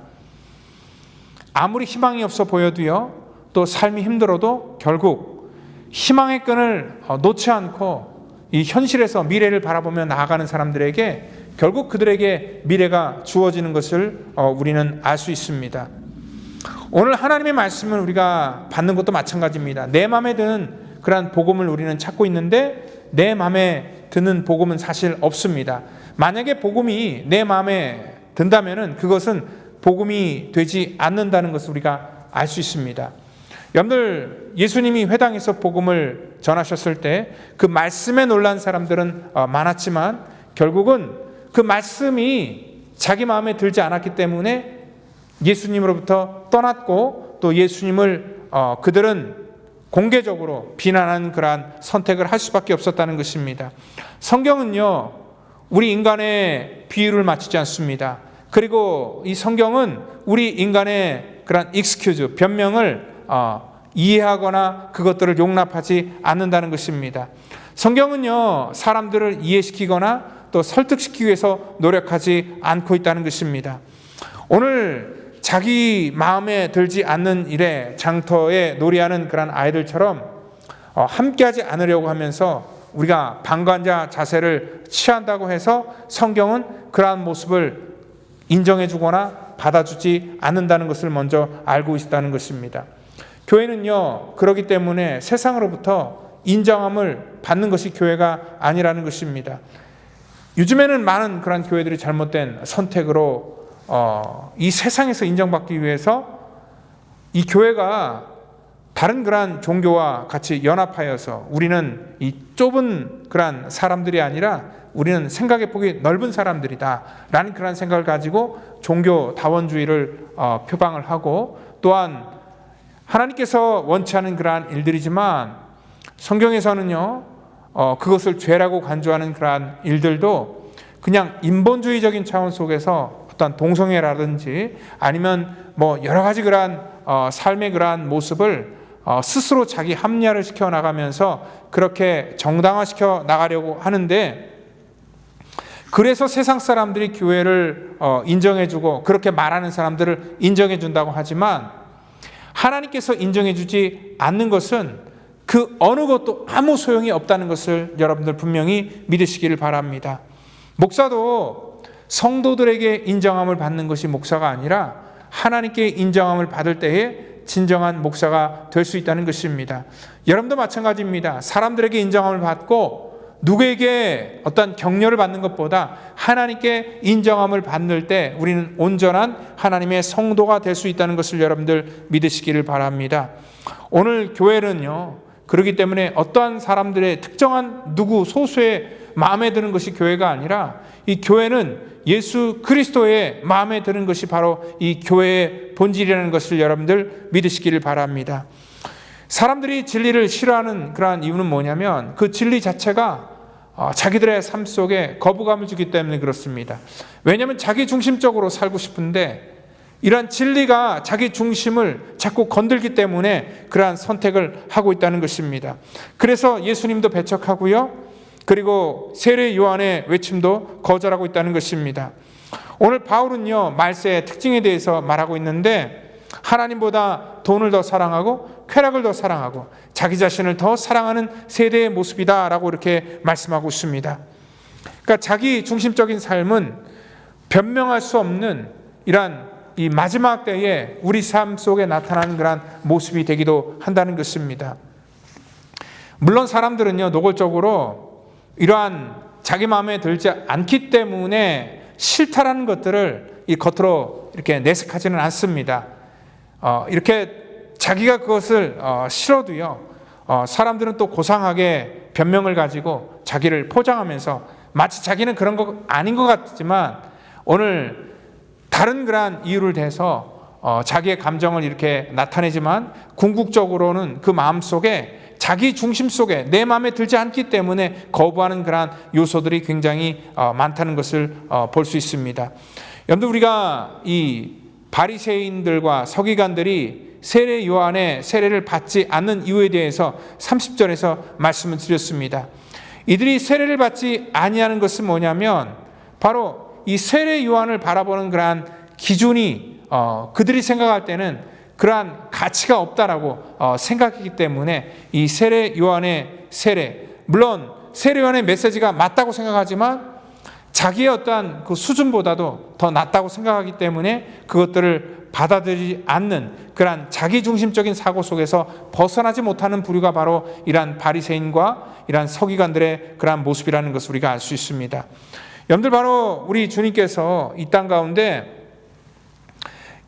아무리 희망이 없어 보여도요, 또 삶이 힘들어도 결국 희망의 끈을 놓지 않고 이 현실에서 미래를 바라보며 나아가는 사람들에게 결국 그들에게 미래가 주어지는 것을 우리는 알 수 있습니다. 오늘 하나님의 말씀을 우리가 받는 것도 마찬가지입니다. 내 마음에 드는 그러한 복음을 우리는 찾고 있는데 내 마음에 드는 복음은 사실 없습니다. 만약에 복음이 내 마음에 든다면은 그것은 복음이 되지 않는다는 것을 우리가 알 수 있습니다. 여러분들, 예수님이 회당에서 복음을 전하셨을 때 그 말씀에 놀란 사람들은 많았지만 결국은 그 말씀이 자기 마음에 들지 않았기 때문에 예수님으로부터 떠났고 또 예수님을 그들은 공개적으로 비난하는 그러한 선택을 할 수밖에 없었다는 것입니다. 성경은요, 우리 인간의 비유를 맞추지 않습니다. 그리고 이 성경은 우리 인간의 그런 익스큐즈, 변명을 이해하거나 그것들을 용납하지 않는다는 것입니다. 성경은요, 사람들을 이해시키거나 또 설득시키기 위해서 노력하지 않고 있다는 것입니다. 오늘 자기 마음에 들지 않는 일에 장터에 놀이하는 그런 아이들처럼 함께하지 않으려고 하면서 우리가 방관자 자세를 취한다고 해서 성경은 그러한 모습을 인정해주거나 받아주지 않는다는 것을 먼저 알고 있다는 것입니다. 교회는요, 그렇기 때문에 세상으로부터 인정함을 받는 것이 교회가 아니라는 것입니다. 요즘에는 많은 그런 교회들이 잘못된 선택으로 이 세상에서 인정받기 위해서 이 교회가 다른 그러한 종교와 같이 연합하여서 우리는 이 좁은 그러한 사람들이 아니라 우리는 생각의 폭이 넓은 사람들이다 라는 그런 생각을 가지고 종교 다원주의를 표방을 하고, 또한 하나님께서 원치 않은 그러한 일들이지만 성경에서는요, 그것을 죄라고 간주하는 그러한 일들도 그냥 인본주의적인 차원 속에서 어떤 동성애라든지 아니면 뭐 여러 가지 그러한 삶의 그러한 모습을 스스로 자기 합리화를 시켜 나가면서 그렇게 정당화시켜 나가려고 하는데, 그래서 세상 사람들이 교회를 인정해주고 그렇게 말하는 사람들을 인정해준다고 하지만 하나님께서 인정해주지 않는 것은 그 어느 것도 아무 소용이 없다는 것을 여러분들 분명히 믿으시기를 바랍니다. 목사도 성도들에게 인정함을 받는 것이 목사가 아니라 하나님께 인정함을 받을 때에 진정한 목사가 될 수 있다는 것입니다. 여러분도 마찬가지입니다. 사람들에게 인정함을 받고 누구에게 어떤 격려를 받는 것보다 하나님께 인정함을 받을 때 우리는 온전한 하나님의 성도가 될 수 있다는 것을 여러분들 믿으시기를 바랍니다. 오늘 교회는요, 그렇기 때문에 어떠한 사람들의 특정한 누구 소수의 마음에 드는 것이 교회가 아니라 이 교회는 예수 그리스도의 마음에 드는 것이 바로 이 교회의 본질이라는 것을 여러분들 믿으시기를 바랍니다. 사람들이 진리를 싫어하는 그러한 이유는 뭐냐면 그 진리 자체가 자기들의 삶 속에 거부감을 주기 때문에 그렇습니다. 왜냐하면 자기 중심적으로 살고 싶은데 이러한 진리가 자기 중심을 자꾸 건들기 때문에 그러한 선택을 하고 있다는 것입니다. 그래서 예수님도 배척하고요, 그리고 세례 요한의 외침도 거절하고 있다는 것입니다. 오늘 바울은요, 말세의 특징에 대해서 말하고 있는데 하나님보다 돈을 더 사랑하고 쾌락을 더 사랑하고 자기 자신을 더 사랑하는 세대의 모습이다라고 이렇게 말씀하고 있습니다. 그러니까 자기 중심적인 삶은 변명할 수 없는 이러한 이 마지막 때에 우리 삶 속에 나타나는 그런 모습이 되기도 한다는 것입니다. 물론 사람들은요, 노골적으로 이러한 자기 마음에 들지 않기 때문에 싫다라는 것들을 이 겉으로 이렇게 내색하지는 않습니다. 이렇게 자기가 그것을 싫어도요, 사람들은 또 고상하게 변명을 가지고 자기를 포장하면서 마치 자기는 그런 거 아닌 것 같지만 오늘 다른 그러한 이유를 대서 자기의 감정을 이렇게 나타내지만 궁극적으로는 그 마음 속에 자기 중심 속에 내 마음에 들지 않기 때문에 거부하는 그러한 요소들이 굉장히 많다는 것을 볼 수 있습니다. 여러분, 우리가 이 바리새인들과 서기관들이 세례 요한의 세례를 받지 않는 이유에 대해서 30절에서 말씀을 드렸습니다. 이들이 세례를 받지 아니하는 것은 뭐냐면 바로 이 세례 요한을 바라보는 그러한 기준이 그들이 생각할 때는 그러한 가치가 없다라고 생각하기 때문에 이 세례 요한의 세례, 물론 세례 요한의 메시지가 맞다고 생각하지만 자기의 어떠한 그 수준보다도 더 낫다고 생각하기 때문에 그것들을 받아들이지 않는 그러한 자기중심적인 사고 속에서 벗어나지 못하는 부류가 바로 이러한 바리새인과 이러한 서기관들의 그러한 모습이라는 것을 우리가 알 수 있습니다. 여러분들, 바로 우리 주님께서 이 땅 가운데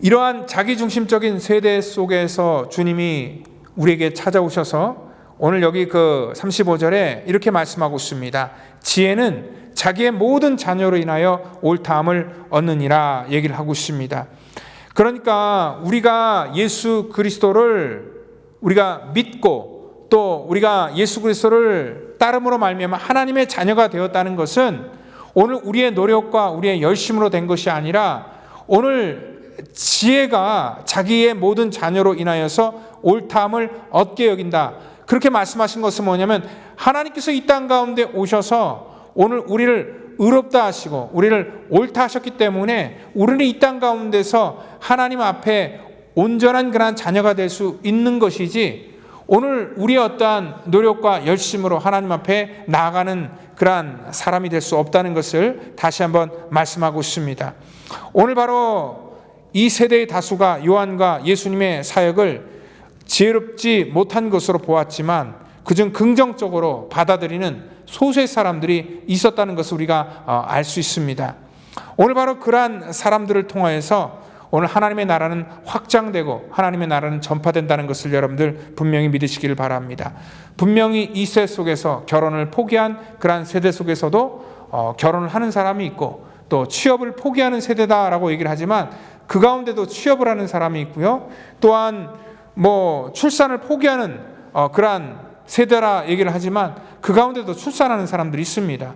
이러한 자기중심적인 세대 속에서 주님이 우리에게 찾아오셔서 오늘 여기 그 35절에 이렇게 말씀하고 있습니다. 지혜는 자기의 모든 자녀로 인하여 옳다함을 얻느니라 얘기를 하고 있습니다. 그러니까 우리가 예수 그리스도를 우리가 믿고 또 우리가 예수 그리스도를 따름으로 말미암아 하나님의 자녀가 되었다는 것은 오늘 우리의 노력과 우리의 열심으로 된 것이 아니라 오늘 지혜가 자기의 모든 자녀로 인하여서 옳다함을 얻게 여긴다. 그렇게 말씀하신 것은 뭐냐면 하나님께서 이 땅 가운데 오셔서 오늘 우리를 의롭다 하시고 우리를 옳다 하셨기 때문에 우리는 이 땅 가운데서 하나님 앞에 온전한 그러한 자녀가 될 수 있는 것이지 오늘 우리의 어떠한 노력과 열심으로 하나님 앞에 나아가는 그러한 사람이 될 수 없다는 것을 다시 한번 말씀하고 있습니다. 오늘 바로 이 세대의 다수가 요한과 예수님의 사역을 지혜롭지 못한 것으로 보았지만 그중 긍정적으로 받아들이는 소수의 사람들이 있었다는 것을 우리가 알 수 있습니다. 오늘 바로 그러한 사람들을 통하여서 오늘 하나님의 나라는 확장되고 하나님의 나라는 전파된다는 것을 여러분들 분명히 믿으시기를 바랍니다. 분명히 이 세대 속에서 결혼을 포기한 그러한 세대 속에서도 결혼을 하는 사람이 있고 또 취업을 포기하는 세대다라고 얘기를 하지만 그 가운데도 취업을 하는 사람이 있고요. 또한 출산을 포기하는 그러한 세대라 얘기를 하지만 그 가운데도 출산하는 사람들이 있습니다.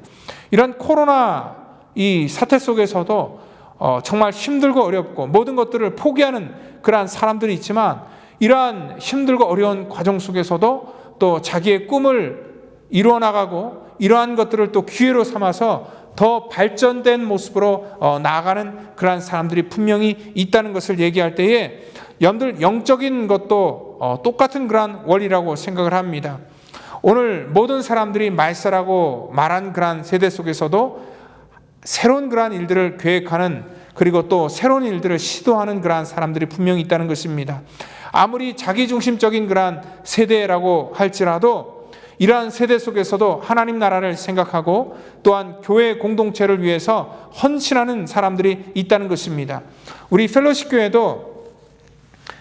이런 코로나 이 사태 속에서도 정말 힘들고 어렵고 모든 것들을 포기하는 그러한 사람들이 있지만 이러한 힘들고 어려운 과정 속에서도 또 자기의 꿈을 이루어 나가고 이러한 것들을 또 기회로 삼아서 더 발전된 모습으로 나아가는 그러한 사람들이 분명히 있다는 것을 얘기할 때에 여러분들 영적인 것도 똑같은 그러한 원리라고 생각을 합니다. 오늘 모든 사람들이 말세라고 말한 그러한 세대 속에서도 새로운 그러한 일들을 계획하는 그리고 또 새로운 일들을 시도하는 그러한 사람들이 분명히 있다는 것입니다. 아무리 자기중심적인 그러한 세대라고 할지라도 이러한 세대 속에서도 하나님 나라를 생각하고 또한 교회 공동체를 위해서 헌신하는 사람들이 있다는 것입니다. 우리 펠로십 교회도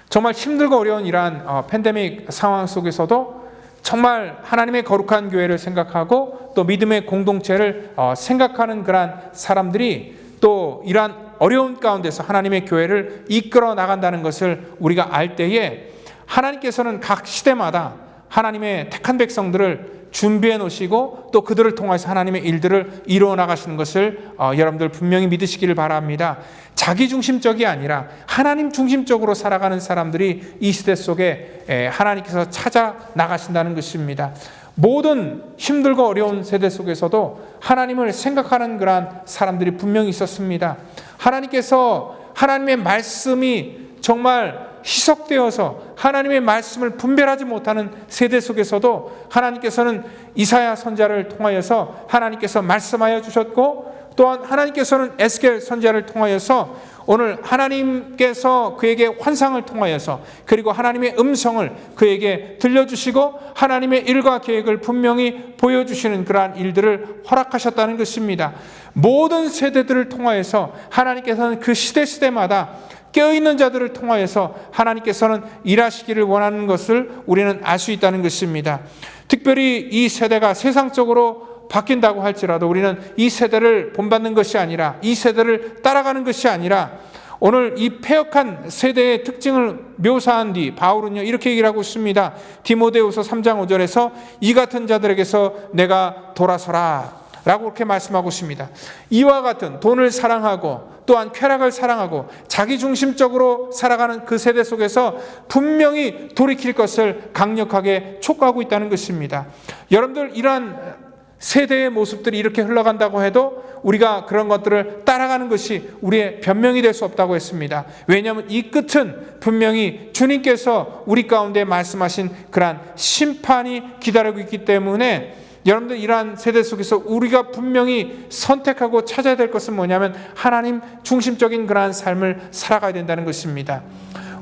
정말 힘들고 어려운 이러한 팬데믹 상황 속에서도 정말 하나님의 거룩한 교회를 생각하고 또 믿음의 공동체를 생각하는 그러한 사람들이 또 이러한 어려운 가운데서 하나님의 교회를 이끌어 나간다는 것을 우리가 알 때에 하나님께서는 각 시대마다 하나님의 택한 백성들을 준비해 놓으시고 또 그들을 통해서 하나님의 일들을 이루어 나가시는 것을 여러분들 분명히 믿으시기를 바랍니다. 자기중심적이 아니라 하나님 중심적으로 살아가는 사람들이 이 시대 속에 하나님께서 찾아 나가신다는 것입니다. 모든 힘들고 어려운 세대 속에서도 하나님을 생각하는 그러한 사람들이 분명히 있었습니다. 하나님께서 하나님의 말씀이 정말 희석되어서 하나님의 말씀을 분별하지 못하는 세대 속에서도 하나님께서는 이사야 선지자를 통하여서 하나님께서 말씀하여 주셨고 또한 하나님께서는 에스겔 선지자를 통하여서 오늘 하나님께서 그에게 환상을 통하여서 그리고 하나님의 음성을 그에게 들려주시고 하나님의 일과 계획을 분명히 보여주시는 그러한 일들을 허락하셨다는 것입니다. 모든 세대들을 통하여서 하나님께서는 그 시대마다 깨어있는 자들을 통하여서 하나님께서는 일하시기를 원하는 것을 우리는 알 수 있다는 것입니다. 특별히 이 세대가 세상적으로 바뀐다고 할지라도 우리는 이 세대를 본받는 것이 아니라 이 세대를 따라가는 것이 아니라 오늘 이 패역한 세대의 특징을 묘사한 뒤 바울은요 이렇게 얘기를 하고 있습니다. 디모데후서 3장 5절에서 이 같은 자들에게서 내가 돌아서라 라고 그렇게 말씀하고 있습니다. 이와 같은 돈을 사랑하고 또한 쾌락을 사랑하고 자기중심적으로 살아가는 그 세대 속에서 분명히 돌이킬 것을 강력하게 촉구하고 있다는 것입니다. 여러분들 이러한 세대의 모습들이 이렇게 흘러간다고 해도 우리가 그런 것들을 따라가는 것이 우리의 변명이 될 수 없다고 했습니다. 왜냐하면 이 끝은 분명히 주님께서 우리 가운데 말씀하신 그러한 심판이 기다리고 있기 때문에 여러분들 이러한 세대 속에서 우리가 분명히 선택하고 찾아야 될 것은 뭐냐면 하나님 중심적인 그러한 삶을 살아가야 된다는 것입니다.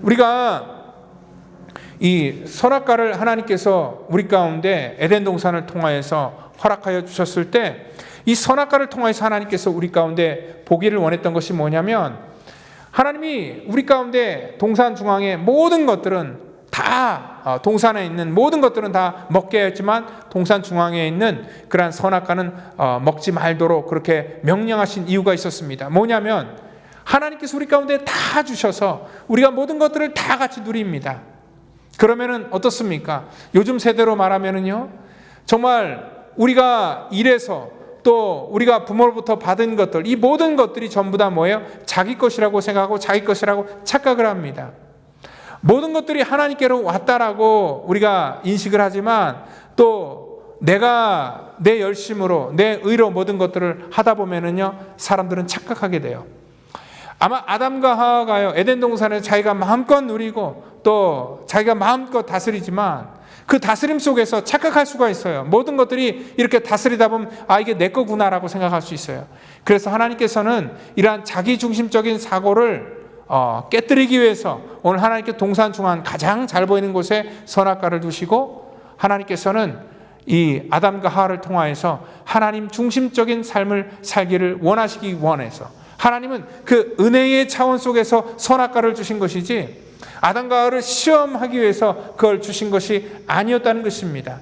우리가 이 선악과를 하나님께서 우리 가운데 에덴 동산을 통하여서 허락하여 주셨을 때 이 선악과를 통해서 하나님께서 우리 가운데 보기를 원했던 것이 뭐냐면 하나님이 우리 가운데 동산 중앙의 모든 것들은 다 동산에 있는 모든 것들은 다 먹게 했지만 동산 중앙에 있는 그러한 선악과는 먹지 말도록 그렇게 명령하신 이유가 있었습니다. 뭐냐면 하나님께서 우리 가운데 다 주셔서 우리가 모든 것들을 다 같이 누립니다. 그러면은 어떻습니까? 요즘 세대로 말하면은요 정말 우리가 일해서 또 우리가 부모로부터 받은 것들 이 모든 것들이 전부 다 뭐예요? 자기 것이라고 생각하고 자기 것이라고 착각을 합니다. 모든 것들이 하나님께로 왔다라고 우리가 인식을 하지만 또 내가 내 열심으로 내 의로 모든 것들을 하다 보면은요 사람들은 착각하게 돼요. 아마 아담과 하와가요 에덴 동산에서 자기가 마음껏 누리고 또 자기가 마음껏 다스리지만 그 다스림 속에서 착각할 수가 있어요. 모든 것들이 이렇게 다스리다 보면 이게 내 거구나라고 생각할 수 있어요. 그래서 하나님께서는 이러한 자기중심적인 사고를 깨뜨리기 위해서 오늘 하나님께 동산 중앙 가장 잘 보이는 곳에 선악과를 두시고 하나님께서는 이 아담과 하와를 통하여서 하나님 중심적인 삶을 살기를 원하시기 원해서 하나님은 그 은혜의 차원 속에서 선악과를 주신 것이지 아담과 하와를 시험하기 위해서 그걸 주신 것이 아니었다는 것입니다.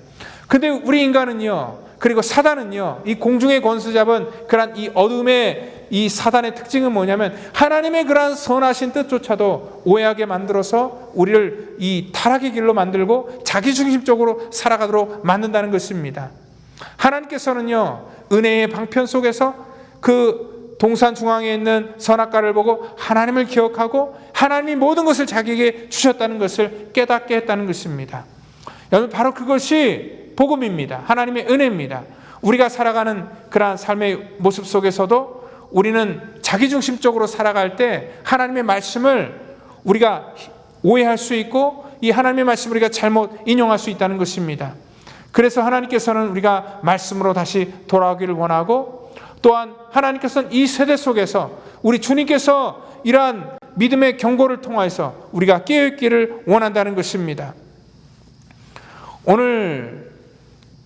근데 우리 인간은요 그리고 사단은요 이 공중의 권수 잡은 그런 이 어둠의 이 사단의 특징은 뭐냐면 하나님의 그러한 선하신 뜻조차도 오해하게 만들어서 우리를 이 타락의 길로 만들고 자기중심적으로 살아가도록 만든다는 것입니다. 하나님께서는요 은혜의 방편 속에서 그 동산 중앙에 있는 선악과를 보고 하나님을 기억하고 하나님이 모든 것을 자기에게 주셨다는 것을 깨닫게 했다는 것입니다. 여러분 바로 그것이 복음입니다. 하나님의 은혜입니다. 우리가 살아가는 그러한 삶의 모습 속에서도 우리는 자기중심적으로 살아갈 때 하나님의 말씀을 우리가 오해할 수 있고 이 하나님의 말씀을 우리가 잘못 인용할 수 있다는 것입니다. 그래서 하나님께서는 우리가 말씀으로 다시 돌아오기를 원하고 또한 하나님께서는 이 세대 속에서 우리 주님께서 이러한 믿음의 경고를 통하여서 우리가 깨어있기를 원한다는 것입니다. 오늘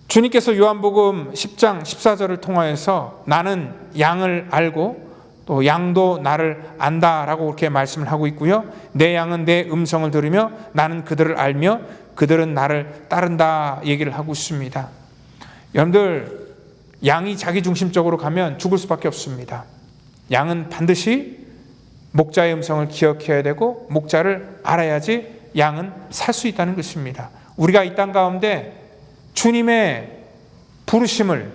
주님께서 요한복음 10장 14절을 통하여서 나는 양을 알고 또 양도 나를 안다라고 그렇게 말씀을 하고 있고요. 내 양은 내 음성을 들으며 나는 그들을 알며 그들은 나를 따른다 얘기를 하고 있습니다. 여러분들, 양이 자기중심적으로 가면 죽을 수밖에 없습니다. 양은 반드시 목자의 음성을 기억해야 되고 목자를 알아야지 양은 살 수 있다는 것입니다. 우리가 이 땅 가운데 주님의 부르심을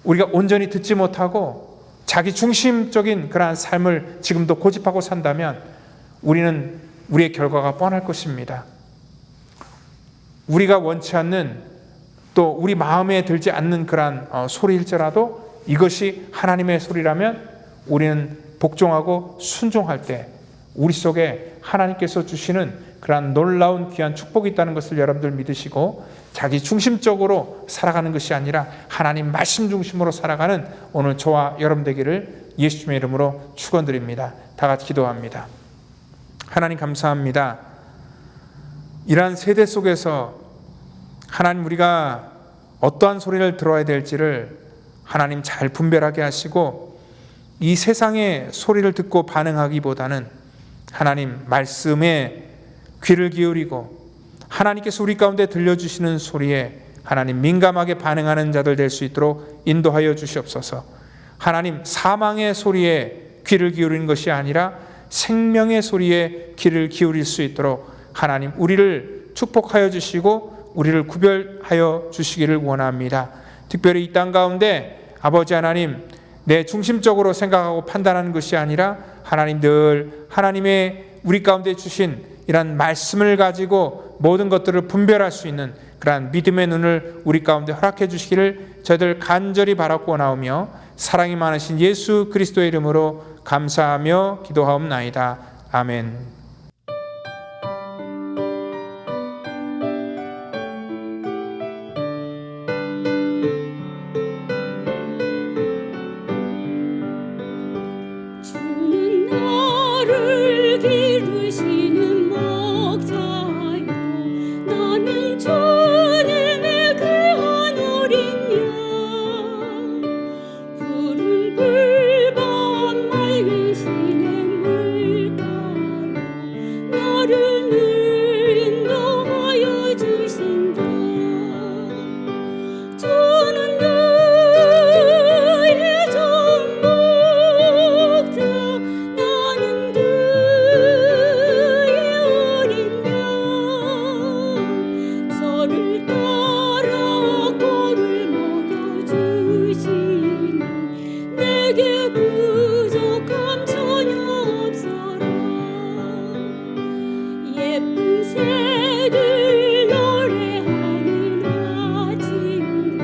우리가 온전히 듣지 못하고 자기 중심적인 그러한 삶을 지금도 고집하고 산다면 우리는 우리의 결과가 뻔할 것입니다. 우리가 원치 않는 또 우리 마음에 들지 않는 그러한 소리일지라도 이것이 하나님의 소리라면 우리는 복종하고 순종할 때 우리 속에 하나님께서 주시는 그러한 놀라운 귀한 축복이 있다는 것을 여러분들 믿으시고 자기 중심적으로 살아가는 것이 아니라 하나님 말씀 중심으로 살아가는 오늘 저와 여러분 되기를 예수님의 이름으로 축원드립니다. 다 같이 기도합니다. 하나님 감사합니다. 이러한 세대 속에서 하나님 우리가 어떠한 소리를 들어야 될지를 하나님 잘 분별하게 하시고 이 세상의 소리를 듣고 반응하기보다는 하나님 말씀에 귀를 기울이고 하나님께서 우리 가운데 들려주시는 소리에 하나님 민감하게 반응하는 자들 될 수 있도록 인도하여 주시옵소서. 하나님 사망의 소리에 귀를 기울이는 것이 아니라 생명의 소리에 귀를 기울일 수 있도록 하나님 우리를 축복하여 주시고 우리를 구별하여 주시기를 원합니다. 특별히 이 땅 가운데 아버지 하나님 내 중심적으로 생각하고 판단하는 것이 아니라 하나님 늘 하나님의 우리 가운데 주신 이런 말씀을 가지고 모든 것들을 분별할 수 있는 그러한 믿음의 눈을 우리 가운데 허락해 주시기를 저희들 간절히 바라고 원하오며 사랑이 많으신 예수 그리스도의 이름으로 감사하며 기도하옵나이다. 아멘. 주는 나를 기르시는 목자요 나는 주님의 귀한 어린 양 푸른 풀밭 맑은 시냇물가로 나를 늘 인도하여 주신다. 주는 나의 전목자 나는 그의 어린 양 저를 따라 꼴을 먹여주시니 내게 부족함 전혀 없어라. 예쁜 새들 노래하는 아침과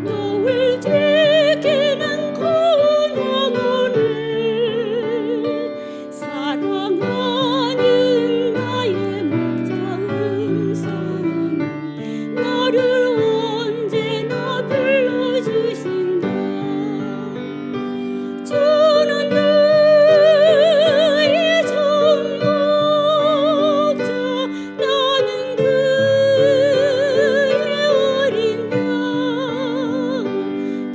노을 지키는 고운 황혼을 사랑하는 나의 목자 음성은 나를 언제나 불러주신다. 주는 나의 전목자 나는 그의 어린 양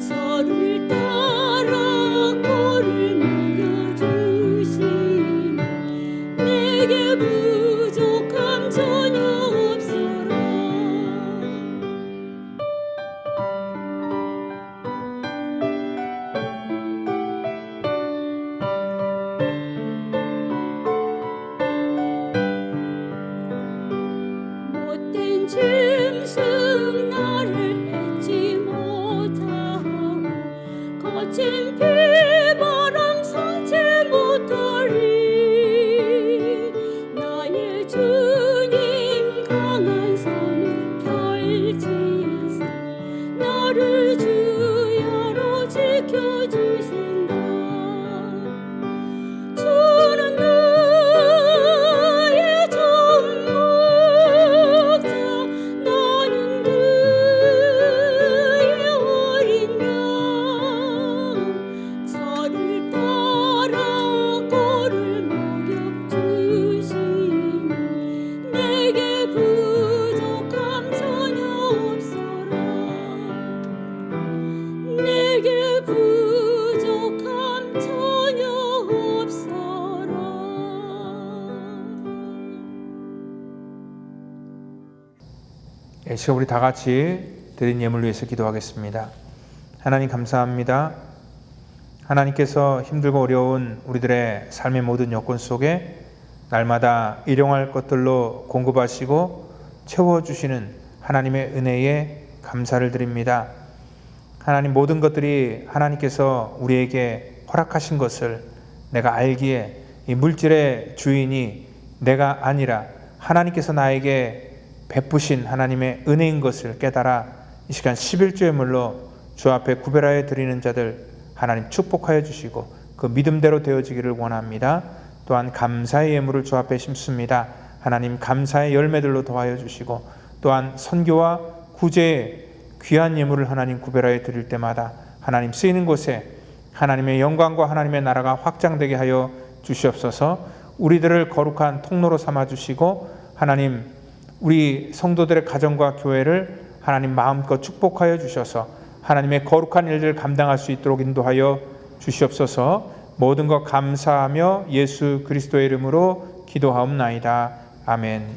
저를 따라 꼴을 먹여주시니 내게 부족함 전혀 없어라. 못된 짐승 나를 맺지 못하고 거친 비바람 상치 못하리. 나의 주님 강한 손을 펼치사 나를 주야로 지켜주신다. 주는 나의 전목자 나는 그의 어린 양 저를 따라 이 시간 우리 다 같이 드린 예물 위해서 기도하겠습니다. 하나님 감사합니다. 하나님께서 힘들고 어려운 우리들의 삶의 모든 여건 속에 날마다 일용할 것들로 공급하시고 채워주시는 하나님의 은혜에 감사를 드립니다. 하나님, 모든 것들이 하나님께서 우리에게 허락하신 것을 내가 알기에 이 물질의 주인이 내가 아니라 하나님께서 나에게 베푸신 하나님의 은혜인 것을 깨달아 이 시간 11조의 물로 주 앞에 구별하여 드리는 자들 하나님 축복하여 주시고 그 믿음대로 되어지기를 원합니다. 또한 감사의 예물을 주 앞에 심습니다. 하나님, 감사의 열매들로 더하여 주시고 또한 선교와 구제의 귀한 예물을 하나님 구별하여 드릴 때마다 하나님 쓰이는 곳에 하나님의 영광과 하나님의 나라가 확장되게 하여 주시옵소서. 우리들을 거룩한 통로로 삼아 주시고 하나님, 우리 성도들의 가정과 교회를 하나님 마음껏 축복하여 주셔서 하나님의 거룩한 일들을 감당할 수 있도록 인도하여 주시옵소서. 모든 것 감사하며 예수 그리스도의 이름으로 기도하옵나이다. 아멘.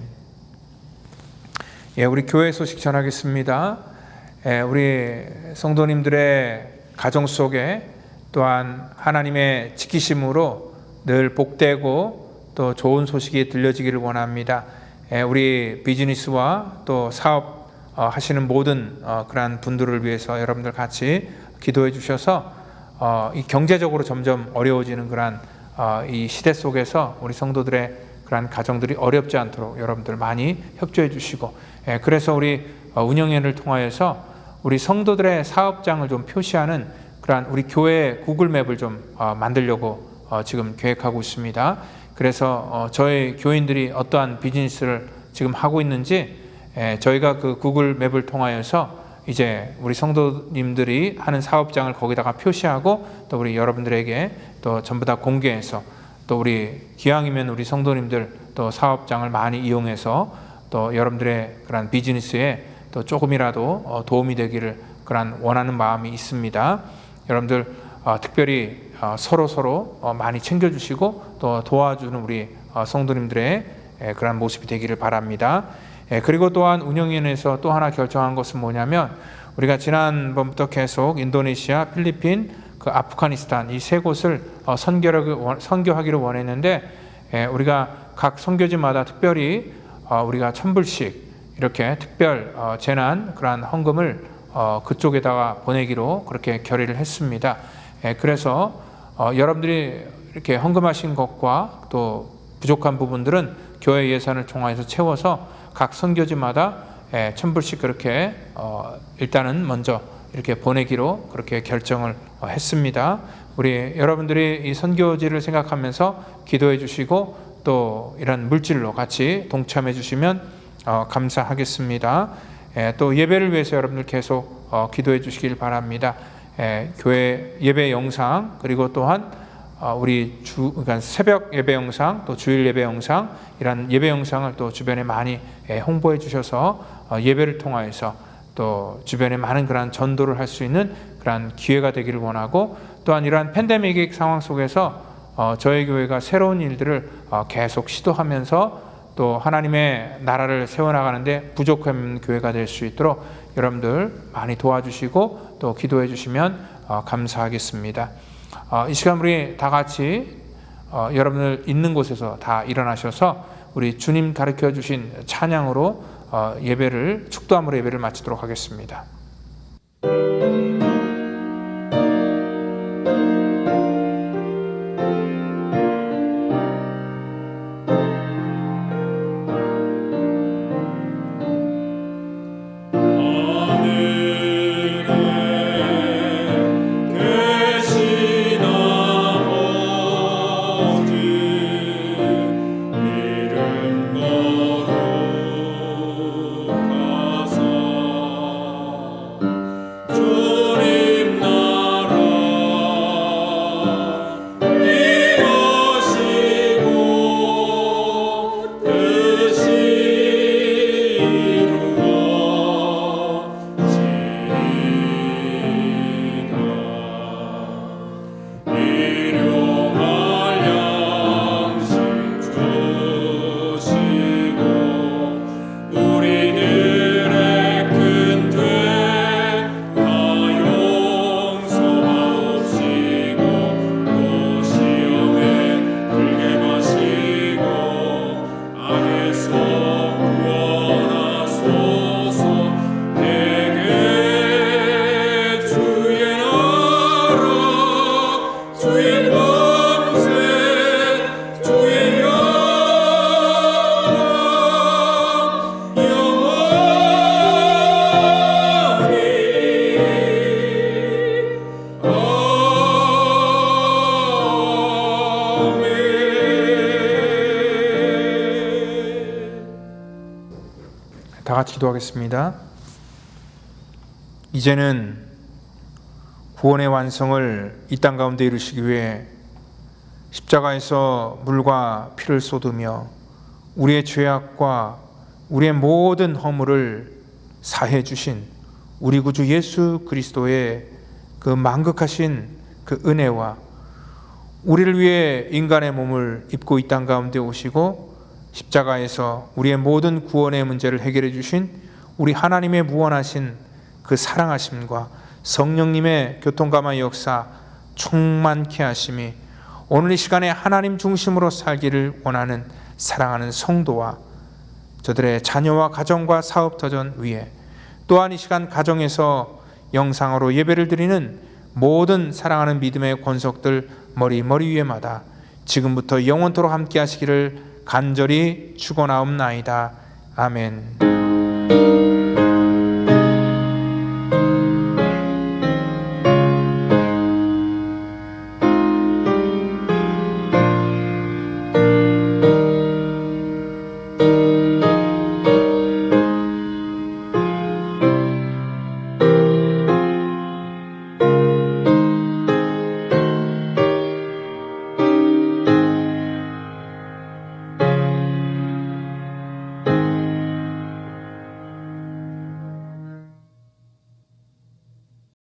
우리 교회 소식 전하겠습니다. 우리 성도님들의 가정 속에 또한 하나님의 지키심으로 늘 복되고 또 좋은 소식이 들려지기를 원합니다. 우리 비즈니스와 또 사업 하시는 모든 그러한 분들을 위해서 여러분들 같이 기도해 주셔서 이 경제적으로 점점 어려워지는 그러한 이 시대 속에서 우리 성도들의 그러한 가정들이 어렵지 않도록 여러분들 많이 협조해 주시고, 그래서 우리 운영회를 통하여서 우리 성도들의 사업장을 좀 표시하는 그러한 우리 교회 구글맵을 좀 만들려고 지금 계획하고 있습니다. 그래서 저희 교인들이 어떠한 비즈니스를 지금 하고 있는지 저희가 그 구글맵을 통하여서 이제 우리 성도님들이 하는 사업장을 거기다가 표시하고 또 우리 여러분들에게 또 전부 다 공개해서 또 우리 기왕이면 우리 성도님들 또 사업장을 많이 이용해서 또 여러분들의 그런 비즈니스에 또 조금이라도 도움이 되기를 그런 원하는 마음이 있습니다. 여러분들 특별히 서로 많이 챙겨주시고 또 도와주는 우리 성도님들의 그런 모습이 되기를 바랍니다. 그리고 또한 운영위원회에서 또 하나 결정한 것은 뭐냐면, 우리가 지난번부터 계속 인도네시아, 필리핀, 그 아프가니스탄 이 세 곳을 선교하기를 원했는데, 우리가 각 선교지마다 특별히 우리가 1,000불씩 이렇게 특별 재난 그러한 헌금을 그쪽에다가 보내기로 그렇게 결의를 했습니다. 그래서 여러분들이 이렇게 헌금하신 것과 또 부족한 부분들은 교회 예산을 통해서 채워서 각 선교지마다 1,000불씩 그렇게 일단은 먼저 이렇게 보내기로 그렇게 결정을 했습니다. 우리 여러분들이 이 선교지를 생각하면서 기도해 주시고 또 이런 물질로 같이 동참해 주시면 감사하겠습니다. 또 예배를 위해서 여러분들 계속 기도해 주시길 바랍니다. 교회 예배 영상, 그리고 또한 우리 그러니까 새벽 예배 영상, 또 주일 예배 영상, 이런 예배 영상을 또 주변에 많이 홍보해 주셔서 예배를 통하여서 또 주변에 많은 그런 전도를 할 수 있는 그런 기회가 되기를 원하고, 또한 이러한 팬데믹 상황 속에서 저희 교회가 새로운 일들을 계속 시도하면서 또 하나님의 나라를 세워나가는데 부족한 교회가 될 수 있도록 여러분들 많이 도와주시고 또 기도해 주시면 감사하겠습니다. 이 시간 우리 다 같이 여러분들 있는 곳에서 다 일어나셔서 우리 주님 가르쳐 주신 찬양으로 예배를, 축도함으로 예배를 마치도록 하겠습니다. 주 같이 기도하겠습니다. 이제는 구원의 완성을 이 땅 가운데 이루시기 위해 십자가에서 물과 피를 쏟으며 우리의 죄악과 우리의 모든 허물을 사해 주신 우리 구주 예수 그리스도의 그 만극하신 그 은혜와 우리를 위해 인간의 몸을 입고 이 땅 가운데 오시고 십자가에서 우리의 모든 구원의 문제를 해결해 주신 우리 하나님의 무한하신 그 사랑하심과 성령님의 교통감화 역사 충만케 하심이 오늘 이 시간에 하나님 중심으로 살기를 원하는 사랑하는 성도와 저들의 자녀와 가정과 사업터전 위에, 또한 이 시간 가정에서 영상으로 예배를 드리는 모든 사랑하는 믿음의 권속들 머리 위에마다 지금부터 영원토록 함께 하시기를 간절히 축원하옵나이다. 아멘.